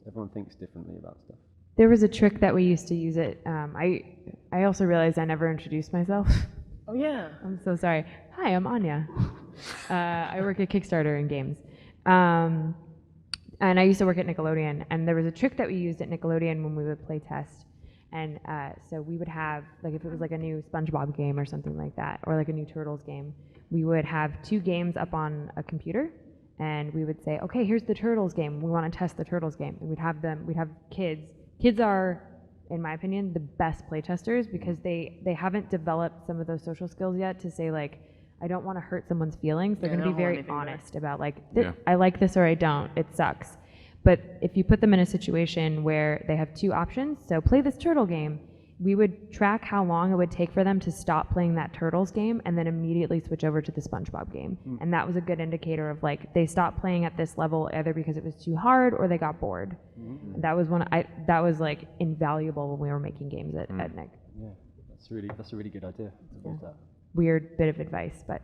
everyone thinks differently about stuff. There was a trick that we used to use it. I also realized I never introduced myself. Oh yeah. I'm so sorry. Hi, I'm Anya. I work at Kickstarter and games. And I used to work at Nickelodeon. And there was a trick that we used at Nickelodeon when we would play test. And so we would have, like if it was like a new SpongeBob game or something like that, or like a new Turtles game, we would have 2 games up on a computer. and we would say, okay, here's the Turtles game. We want to test the Turtles game. And we'd have kids. Kids are, in my opinion, the best playtesters because they haven't developed some of those social skills yet to say like, I don't want to hurt someone's feelings. They're going to be very honest about like, I like this or I don't. It sucks. But if you put them in a situation where they have two options, so play this turtle game, we would track how long it would take for them to stop playing that Turtles game and then immediately switch over to the SpongeBob game. And that was a good indicator of like, they stopped playing at this level either because it was too hard or they got bored. That was that was like invaluable when we were making games at Nick. Yeah, that's a really good idea. Weird bit of advice, but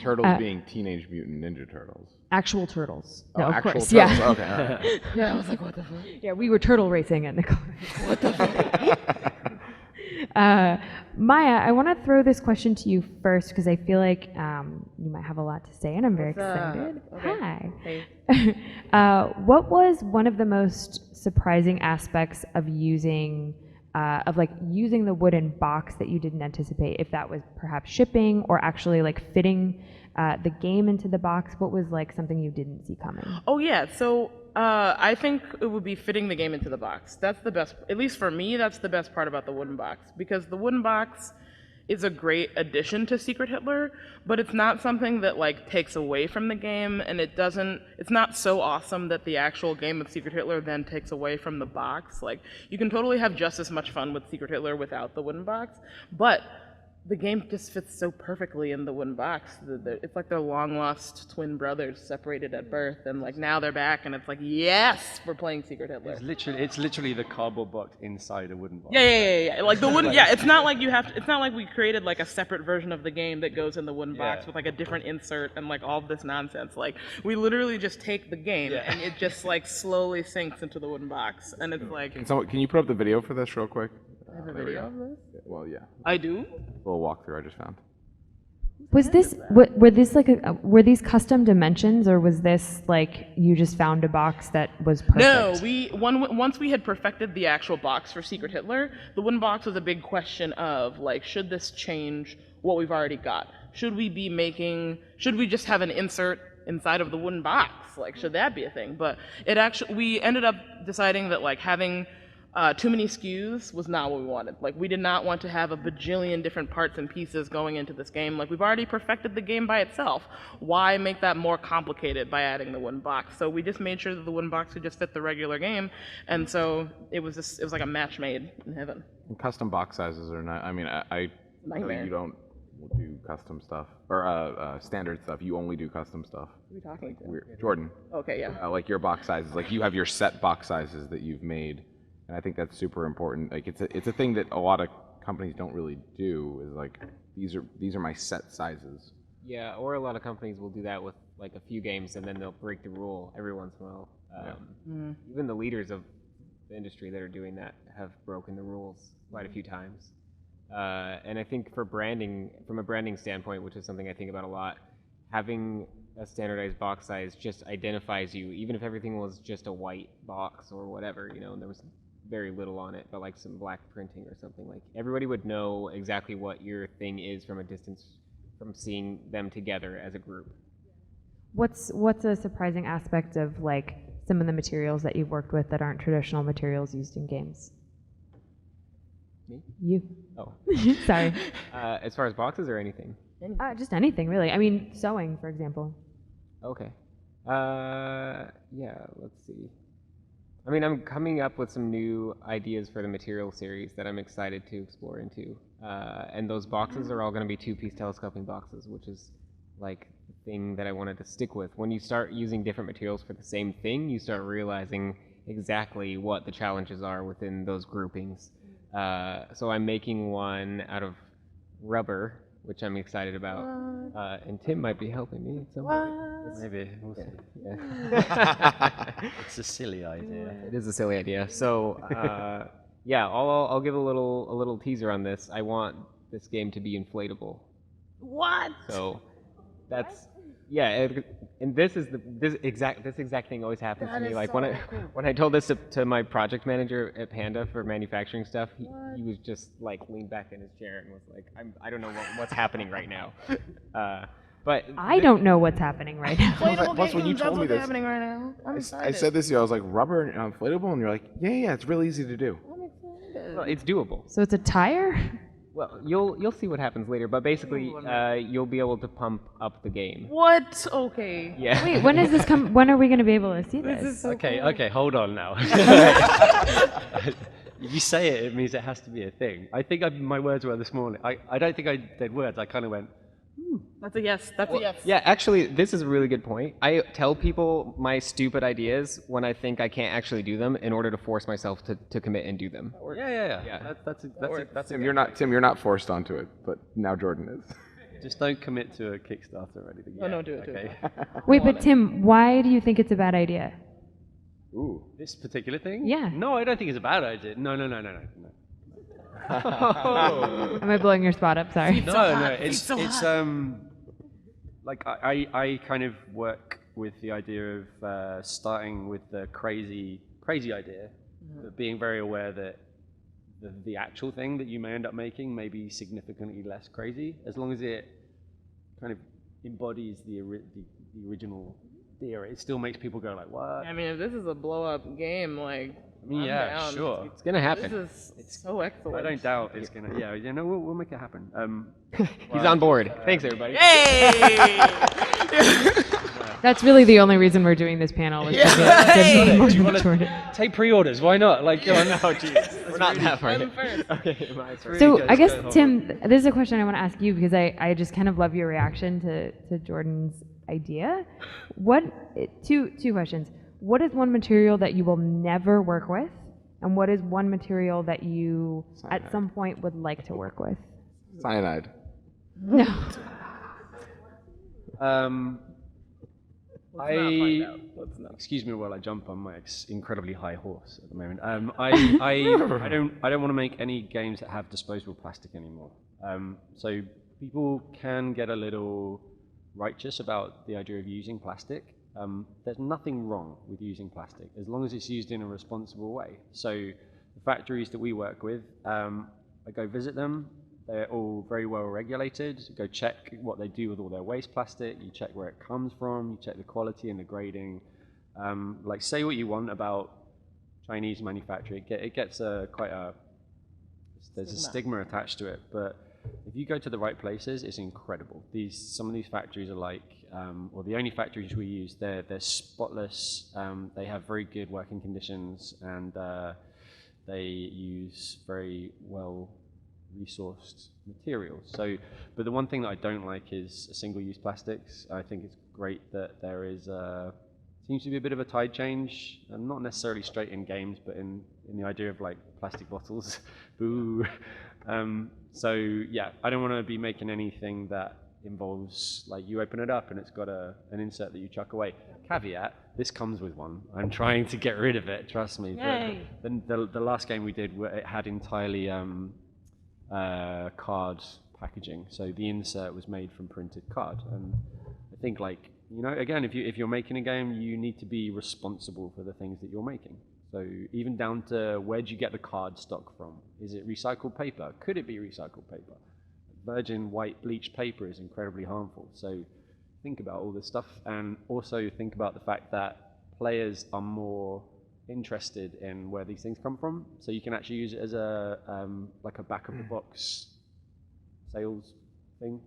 Turtles being Teenage Mutant Ninja Turtles. actual turtles. Oh, No, of actual course, turtles. yeah. Okay, all right. Yeah, I was like, what the fuck? Yeah, we were turtle racing at Nicole. What the fuck? Maya, I want to throw this question to you first because I feel like you might have a lot to say, and I'm very excited. Okay. Hi. Hey. What was one of the most surprising aspects of using the wooden box that you didn't anticipate? If that was perhaps shipping or actually like fitting the game into the box, what was like something you didn't see coming? Oh yeah, so I think it would be fitting the game into the box. That's the best, at least for me, that's the best part about the wooden box. Because the wooden box is a great addition to Secret Hitler, but it's not something that like takes away from the game, and it's not so awesome that the actual game of Secret Hitler then takes away from the box. Like, you can totally have just as much fun with Secret Hitler without the wooden box, but the game just fits so perfectly in the wooden box. It's like they're long-lost twin brothers separated at birth, and like now they're back, and it's like, yes, we're playing Secret Hitler. It's literally the cardboard box inside a wooden box. Yeah. Like the wooden. Yeah, it's not like you have to. It's not like we created like a separate version of the game that goes in the wooden box with like a different insert and like all of this nonsense. Like, we literally just take the game and it just like slowly sinks into the wooden box, and it's like. Can you put up the video for this real quick? I have a video of this. Well, yeah. I do. A little walkthrough I just found. Was this were these custom dimensions, or was this like you just found a box that was perfect? No, once we had perfected the actual box for Secret Hitler, the wooden box was a big question of like, should this change what we've already got? Should we just have an insert inside of the wooden box? Like, should that be a thing? But we ended up deciding that like having too many SKUs was not what we wanted. Like, we did not want to have a bajillion different parts and pieces going into this game. Like, we've already perfected the game by itself. Why make that more complicated by adding the wooden box? So we just made sure that the wooden box could just fit the regular game, and so it was like a match made in heaven. And custom box sizes are not. I mean, I know Nightmare. you don't do custom stuff or standard stuff. You only do custom stuff. Who are we talking to? Jordan. Okay, yeah. Like your box sizes. Like, you have your set box sizes that you've made. And I think that's super important. Like, it's a thing that a lot of companies don't really do, is like, these are my set sizes. Yeah, or a lot of companies will do that with like a few games, and then they'll break the rule every once in a while. Even the leaders of the industry that are doing that have broken the rules quite a few times. And I think for branding, from a branding standpoint, which is something I think about a lot, having a standardized box size just identifies you, even if everything was just a white box or whatever, and there was very little on it, but like some black printing or something. Like, everybody would know exactly what your thing is from a distance from seeing them together as a group. What's a surprising aspect of like some of the materials that you've worked with that aren't traditional materials used in games? Me? You. Oh. Sorry. As far as boxes or anything? Just anything really. I mean, sewing, for example. Okay. Yeah, let's see. I mean, I'm coming up with some new ideas for the material series that I'm excited to explore into. And those boxes are all going to be two-piece telescoping boxes, which is like the thing that I wanted to stick with. When you start using different materials for the same thing, you start realizing exactly what the challenges are within those groupings. So I'm making one out of rubber, which I'm excited about. And Tim might be helping me at some point. Maybe. We'll see. Yeah. It's a silly idea. It is a silly idea. So, yeah, I'll give a little teaser on this. I want this game to be inflatable. What? So that's and this exact thing always happens to me. Like, when I told this to my project manager at Panda for manufacturing stuff, he was just like leaned back in his chair and was like, I don't know what's happening right now. But I don't know what's happening right now. Inflatable Plus, when you games, told that's me what's this, happening right now. I'm I excited. said this to you. I was like, rubber and inflatable, and you're like, yeah, it's really easy to do. I'm excited. well, it's doable. So it's a tire? Well, you'll see what happens later, but basically, you'll be able to pump up the game. What? Okay. Yeah. Wait, when is this come? When are we going to be able to see This this? is so Okay, cool. okay, hold on now. If you say it, it means it has to be a thing. I think my words were this morning. I don't think I did words. I kind of went, That's a yes. That's a yes. Yeah, actually, this is a really good point. I tell people my stupid ideas when I think I can't actually do them in order to force myself to commit and do them. yeah. That's Tim, you're not forced onto it, but now Jordan is. Just don't commit to a Kickstarter or anything. Oh, no, do it, do okay? Wait, but Tim, why do you think it's a bad idea? Ooh. This particular thing? Yeah. No, I don't think it's a bad idea. No. Am I blowing your spot up? Sorry. No, it's like I kind of work with the idea of starting with the crazy idea, but being very aware that the actual thing that you may end up making may be significantly less crazy, as long as it kind of embodies the original idea. It still makes people go like, what? I mean, if this is a blow-up game, like, I mean, I'm yeah, down. sure. It's gonna happen. This is so excellent. I don't doubt it's gonna. Yeah, we'll make it happen. He's on board. Thanks, everybody. Hey! That's really the only reason we're doing this panel. Was to get Tim Do on you board want with Jordan. to take pre-orders? Why not? Like, go on. We're not that far. I'm first. Okay, my turn. So good, I guess, good. Tim, this is a question I want to ask you because I just kind of love your reaction to Jordan's idea. Two questions. What is one material that you will never work with? And what is one material that you, at some point, would like to work with? Cyanide. No. Excuse me while I jump on my incredibly high horse at the moment. I don't want to make any games that have disposable plastic anymore. So people can get a little righteous about the idea of using plastic. There's nothing wrong with using plastic as long as it's used in a responsible way. So the factories that we work with, I go visit them. They're all very well regulated. Go check what they do with all their waste plastic. You check where it comes from. You check the quality and the grading. Like, say what you want about Chinese manufacturing. It gets there's a stigma attached to it. But if you go to the right places, it's incredible. Some of these factories are like, or the only factories we use, they're spotless. They have very good working conditions, and they use very well resourced materials. So, but the one thing that I don't like is single-use plastics. I think it's great that there is seems to be a bit of a tide change, and not necessarily straight in games, but in the idea of like plastic bottles. Boo. So yeah, I don't want to be making anything that involves like you open it up and it's got an insert that you chuck away. Caveat: this comes with one. I'm trying to get rid of it. Trust me. Yay. But the last game we did, it had entirely card packaging, so the insert was made from printed card. And I think, like, you know, again, if you're making a game, you need to be responsible for the things that you're making. So even down to where do you get the card stock from? Is it recycled paper? Could it be recycled paper? Virgin white bleached paper is incredibly harmful. So think about all this stuff, and also think about the fact that players are more interested in where these things come from, so you can actually use it as a like a back of the box sales thing,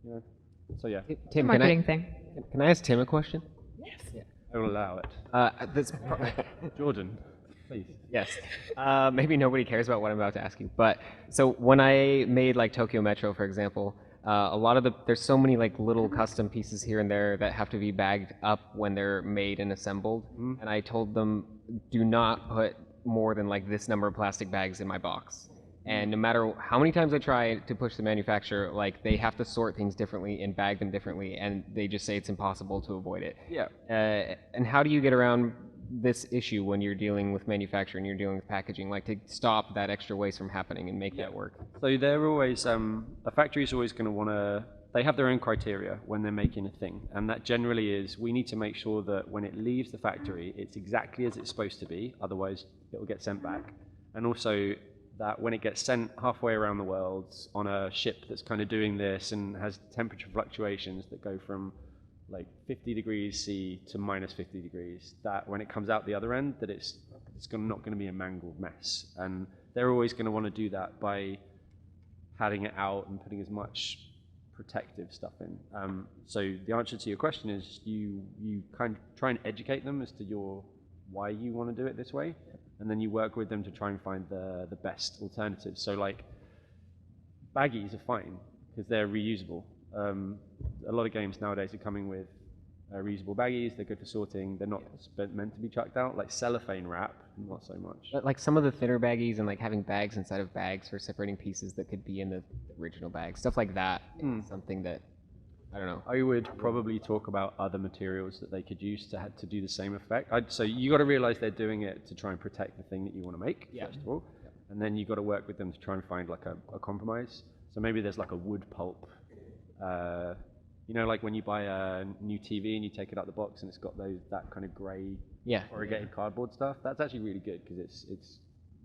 you know. So yeah, Tim, Marketing thing. can I ask Tim a question? I will allow it. Jordan, please. Yes. Maybe nobody cares about what I'm about to ask you, but so when I made like Tokyo Metro, for example, a lot of there's so many like little custom pieces here and there that have to be bagged up when they're made and assembled. And I told them, do not put more than like this number of plastic bags in my box. And no matter how many times I try to push the manufacturer, like they have to sort things differently and bag them differently, and they just say it's impossible to avoid it. Yeah. And how do you get around this issue when you're dealing with manufacturing, you're dealing with packaging, like to stop that extra waste from happening and make that work? So they're always a factory's always going to want to. They have their own criteria when they're making a thing, and that generally is we need to make sure that when it leaves the factory, it's exactly as it's supposed to be. Otherwise, it will get sent back. And also, that when it gets sent halfway around the world on a ship that's kind of doing this and has temperature fluctuations that go from like 50 degrees C to minus 50 degrees, that when it comes out the other end, that it's not going to be a mangled mess. And they're always going to want to do that by padding it out and putting as much protective stuff in. So the answer to your question is you kind of try and educate them as to why you want to do it this way, and then you work with them to try and find the best alternatives. So like baggies are fine because they're reusable. A lot of games nowadays are coming with reusable baggies. They're good for sorting. They're not meant to be chucked out. Like cellophane wrap, not so much. But like some of the thinner baggies and like having bags inside of bags for separating pieces that could be in the original bag, stuff like that. Something that I don't know. I would probably talk about other materials that they could use to do the same effect. So you got to realize they're doing it to try and protect the thing that you want to make, first of all. And then you got to work with them to try and find like a compromise. So maybe there's like a wood pulp. You know, like when you buy a new TV and you take it out the box and it's got that kind of grey corrugated cardboard stuff. That's actually really good because it's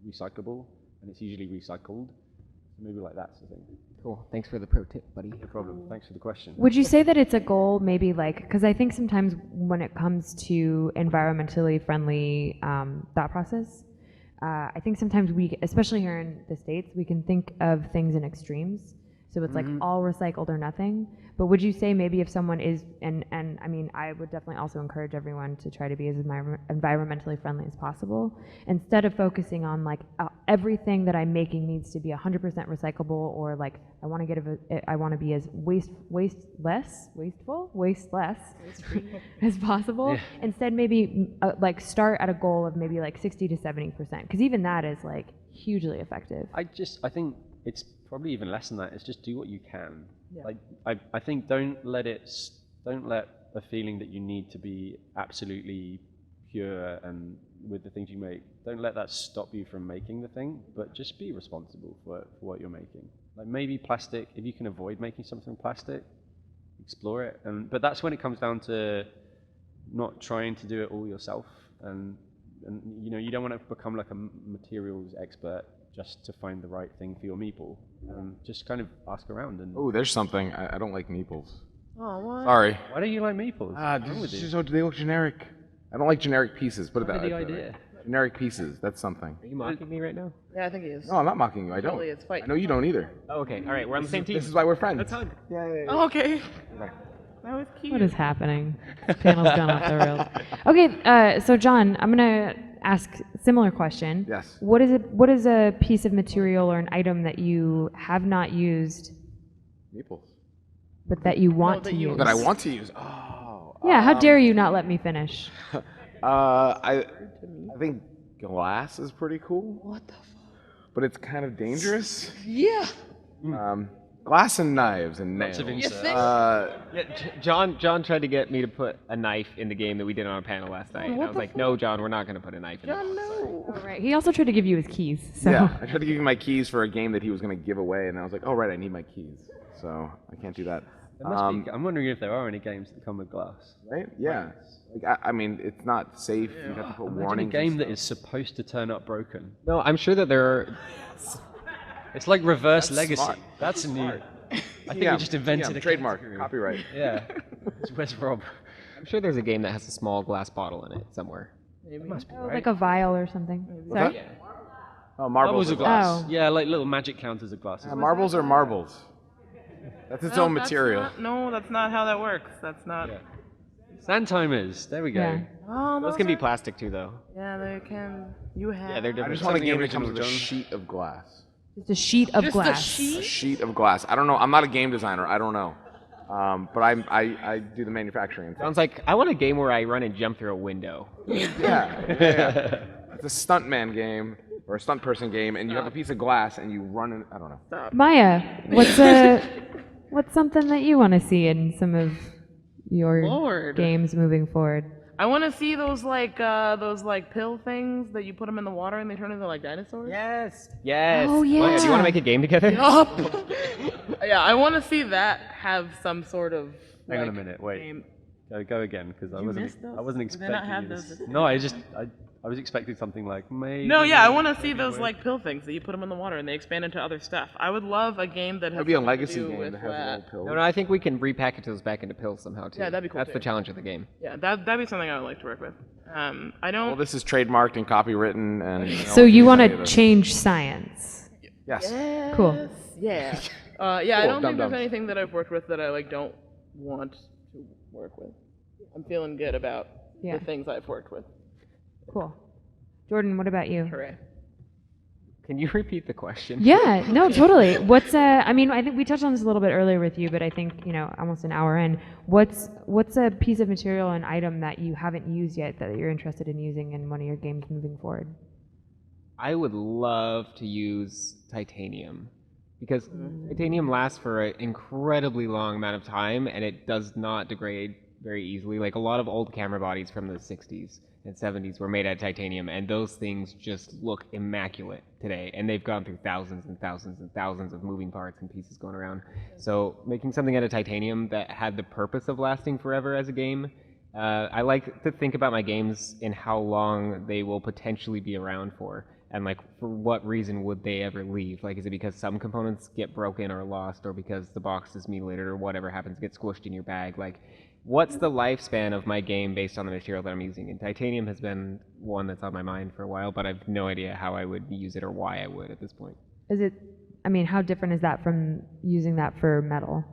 recyclable and it's usually recycled. So maybe like that sort of thing. Cool. Thanks for the pro tip, buddy. No problem. Thanks for the question. Would you say that it's a goal, maybe like, because I think sometimes when it comes to environmentally friendly thought process, I think sometimes we, especially here in the States, we can think of things in extremes. So it's like all recycled or nothing. But would you say maybe if someone is, and I mean, I would definitely also encourage everyone to try to be as environmentally friendly as possible, instead of focusing on like everything that I'm making needs to be 100% recyclable, or like I want to be as wasteless as possible. Yeah. Instead, maybe like start at a goal of maybe like 60 to 70%, because even that is like hugely effective. I think it's probably even less than that. It's just do what you can. Yeah. Like I think don't let a feeling that you need to be absolutely pure and with the things you make, don't let that stop you from making the thing, but just be responsible for what you're making. Like maybe plastic, if you can avoid making something plastic, explore it. But that's when it comes down to not trying to do it all yourself. And you know, you don't want to become like a materials expert just to find the right thing for your meeple. Just kind of ask around. And Oh, there's something. I don't like meeples. Oh, what? Sorry. Why don't you like meeples? They look generic. I don't like generic pieces. Put it that way. The idea. Generic pieces. That's something. Are you mocking me right now? Yeah, I think he is. No, I'm not mocking you. I don't. Totally, it's fight. I know you don't either. Oh, okay. All right. We're on the same team. This is why we're friends. Let's hug. Yeah. Oh, okay. That was cute. What is happening? This panel's gone off the rails. Okay, so John, I'm gonna ask a similar question. Yes. What is a piece of material or an item that you have not used, Meeples. but that you want to use? That I want to use. Oh. Yeah. How dare you not let me finish? I think glass is pretty cool. What the fuck? But it's kind of dangerous. Yeah. Glass and knives and nails. John tried to get me to put a knife in the game that we did on our panel last night. And I was like, no, John, we're not going to put a knife in John, it. no. Oh, right. He also tried to give you his keys. So. Yeah, I tried to give you my keys for a game that he was going to give away, and I was like, oh, right, I need my keys. So I can't do that. I'm wondering if there are any games that come with glass. Right? Yeah. Like, I mean, it's not safe. You have to put warnings. A game that is supposed to turn up broken. No, I'm sure that there are... It's like reverse legacy. Smart. That's a new... I think we just invented a trademark, category. copyright. Yeah. Where's Rob? I'm sure there's a game that has a small glass bottle in it somewhere. Maybe. It must be, Oh, right? like a vial or something. Sorry? Yeah. Oh, marbles of are glass. Oh. Yeah, like little magic counters of glass. marbles are marbles. That's its own material. No, that's not how that works. That's not. Yeah. Sand timers. There we go. Yeah. Oh, Those can be plastic too, though. Yeah, they can. You have. Yeah, they're I different. just want a game that comes original, with a John. sheet of glass. Just a sheet of Just glass. a sheet? A sheet of glass. I don't know. I'm not a game designer. I don't know. But I do the manufacturing. Sounds like I want a game where I run and jump through a window. Yeah. It's a stuntman game or a stunt person game, and you have a piece of glass and you run in. I don't know. Maya, what's something that you want to see in some of your games moving forward? I want to see those pill things that you put them in the water and they turn into like dinosaurs. Yes. Oh, yeah. Maya, do you want to make a game together? Yup. Yeah, I want to see that have some sort of. Hang on a minute. Wait. Game. Go again, because I you wasn't miss those? I wasn't Do they not expecting have you those to- at No, I I was expecting something like maybe. No, yeah, I want to see those like pill things that you put them in the water and they expand into other stuff. I would love a game that has It'd be a something to legacy do game with that has that. little pills. No, I think we can repackage those back into pills somehow too. Yeah, that'd be cool, That's too. the challenge of the game. Yeah, that'd be something I would like to work with. I don't. Well, this is trademarked and copywritten, and So you want to to change science? Yes. Cool. Yeah. Yeah, I Cool, don't think dum-dums. there's anything that I've worked with that I like don't want to work with. I'm feeling good about Yeah. the things I've worked with. Cool. Jordan, what about you? Hooray. Can you repeat the question? Yeah, no, totally. What's I mean, I think we touched on this a little bit earlier with you, but I think, almost an hour in, what's a piece of material, an item that you haven't used yet that you're interested in using in one of your games moving forward? I would love to use titanium, because titanium lasts for an incredibly long amount of time, and it does not degrade very easily. Like a lot of old camera bodies from the 60s and 70s were made out of titanium, and those things just look immaculate today, and they've gone through thousands and thousands and thousands of moving parts and pieces going around. So making something out of titanium that had the purpose of lasting forever as a game, I like to think about my games in how long they will potentially be around for, and like for what reason would they ever leave? Like, is it because some components get broken or lost, or because the box is mutilated, or whatever happens gets squished in your bag? Like, what's the lifespan of my game based on the material that I'm using? And titanium has been one that's on my mind for a while, but I have no idea how I would use it or why I would at this point. How different is that from using that for metal?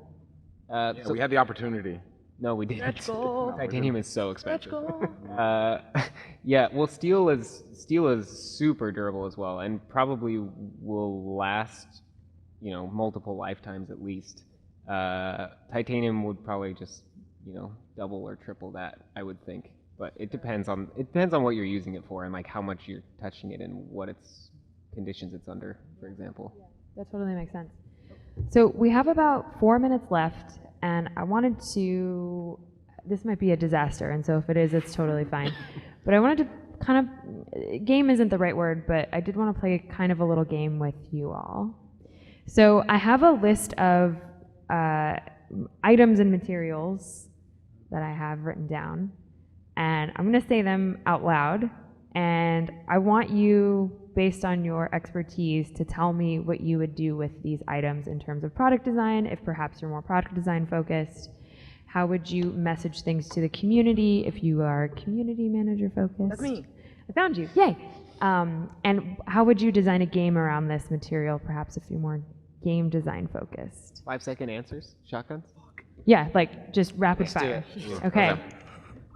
So we had the opportunity. no, we didn't. Let's go. Titanium is so Let's expensive. go. Yeah, well, steel is super durable as well, and probably will last, multiple lifetimes at least. Titanium would probably just, double or triple that, I would think. But it depends on what you're using it for, and like how much you're touching it and what its conditions it's under, for example. That totally makes sense. So we have about 4 minutes left, and I wanted to, this might be a disaster, and so if it is, it's totally fine. But I wanted to game isn't the right word, but I did want to play kind of a little game with you all. So I have a list of items and materials that I have written down, and I'm going to say them out loud, and I want you, based on your expertise, to tell me what you would do with these items in terms of product design, if perhaps you're more product design focused. How would you message things to the community if you are community manager focused? That's me. I found you, yay. And how would you design a game around this material, perhaps if you're more game design focused? 5-second answers? Shotguns? Yeah, like just rapid fire. Okay.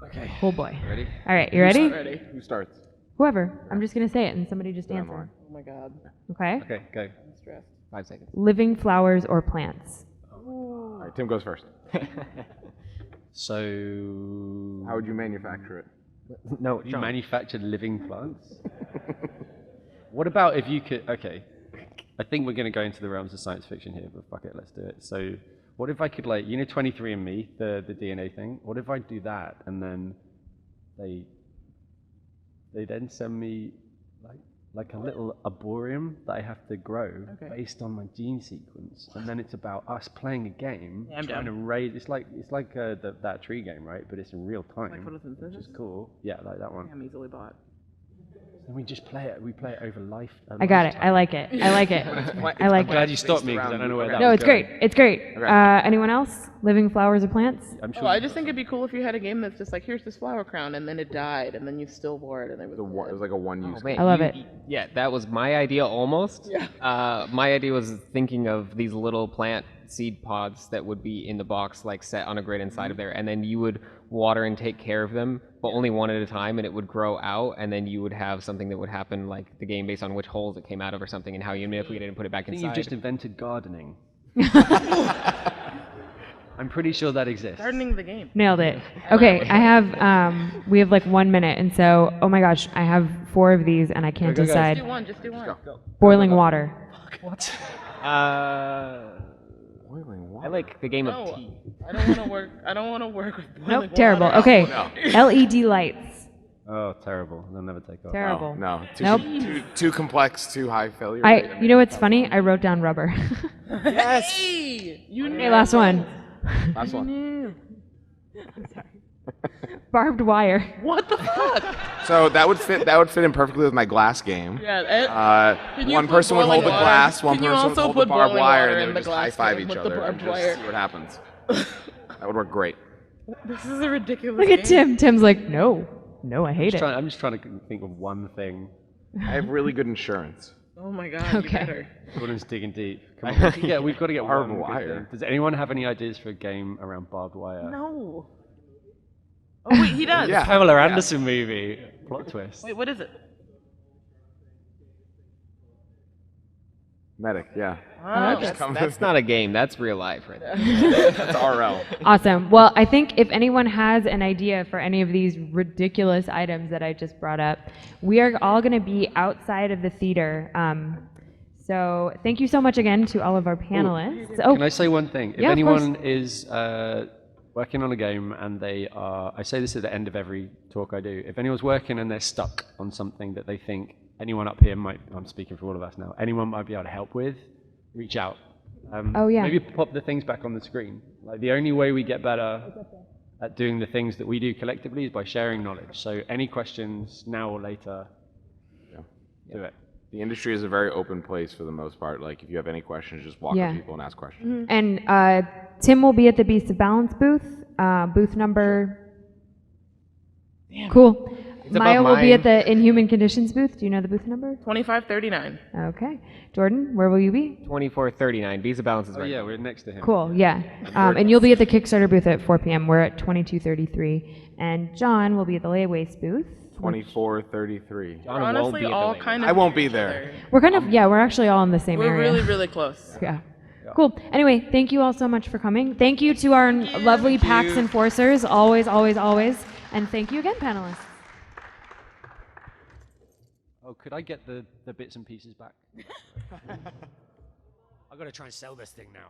Okay. Oh boy. Ready? All right, you ready? Ready. Who starts? Whoever. I'm just going to say it and somebody just answer. Oh my god. Okay? Okay, go. I'm stressed. 5 seconds. Living flowers or plants? All right, Tim goes first. So. How would you manufacture it? No, You John. manufactured living plants? What about if you could? Okay, I think we're going to go into the realms of science fiction here, but fuck it, let's do it. So, what if I could, 23andMe, the DNA thing? What if I do that and then they then send me like a little arboreum that I have to grow based on my gene sequence, and then it's about us playing a game, Yeah, I'm trying down. to raise. It's like that tree game, right? But it's in real time. Like photosynthesis? Which is cool. Yeah, like that one. I'm easily bought. And we just play it. We play it over life. I got it. I like it. I like it. I like I'm glad it. you stopped me because I don't know where that No, was it's great. going. It's great. Anyone else? Living flowers or plants? I'm sure. Oh, I just think it'd be cool if you had a game that's just like, here's this flower crown, and then it died, and then you still wore it, and it was It was like a one-use. Oh, man, I love it. Yeah, that was my idea almost. Yeah. My idea was thinking of these little plant seed pods that would be in the box, like set on a grid inside of there, and then you would water and take care of them, but only one at a time, and it would grow out, and then you would have something that would happen, like the game based on which holes it came out of or something, and how you manipulate it and put it back I think inside. you've just invented gardening. I'm pretty sure that exists. Gardening the game. Nailed it. Okay, I have, we have 1 minute, and so, oh my gosh, I have 4 of these, and I can't Go, go, go. decide. Just do one. Boiling water. What? Boiling water. I like the game of No, tea. I don't want to work. I don't want to work with boiling Nope, terrible. water. Okay, No. LED lights. Oh, terrible. They'll never take off. Terrible. No. Nope. Too complex, too high failure rate. You know what's funny? I wrote down rubber. Hey! You knew. Okay, last one. Last one. knew. Barbed wire. What the fuck? So that would fit in perfectly with my glass game. Yeah. Can you One put person would hold the boiling water? glass, one Can you person would also hold the put barbed boiling wire, water and they in would the just glass high-five game each with the other and barbed just wire? see what happens. That would work great. This is a ridiculous Look game. at Tim. Tim's like, no, I hate it. I'm just trying to think of one thing. I have really good insurance. Oh my god, you Okay. better. Gordon's digging deep. Come on, we've got to get Barbed one good wire. thing. Does anyone have any ideas for a game around barbed wire? No. Oh wait, he does. Yeah. Pamela Anderson movie. Plot twist. Wait, what is it? Medic, yeah. Oh, That's not a game. That's real life, right there. That's RL. Awesome. Well, I think if anyone has an idea for any of these ridiculous items that I just brought up, we are all going to be outside of the theater. So thank you so much again to all of our panelists. Can I say one thing? If Yeah, of course. anyone is working on a game and they are, I say this at the end of every talk I do, if anyone's working and they're stuck on something that they think anyone up here might, I'm speaking for all of us now, anyone might be able to help with, reach out. Oh, yeah. Maybe pop the things back on the screen. Like the only way we get better at doing the things that we do collectively is by sharing knowledge. So any questions now or later, do it. The industry is a very open place for the most part. Like, if you have any questions, just walk Yeah. up to people and ask questions. And Tim will be at the Beast of Balance booth, booth number. Cool. above Maya will be mine. at the Inhuman Conditions booth. Do you know the booth number? 2539. Okay. Jordan, where will you be? 2439. Visa balance is Oh right. yeah, we're next to him. Cool, yeah. And you'll be at the Kickstarter booth at 4 p.m. We're at 2233. And John will be at the Layaways booth. 2433. We're John won't honestly be at the all Layaways. kind of I won't near be each there. other. We're kind of, we're actually all in the same We're area. really, really close. Yeah. Cool. Anyway, thank you all so much for coming. Thank you to our lovely PAX enforcers, always, always, always. And thank you again, panelists. Oh, could I get the bits and pieces back? I've got to try and sell this thing now.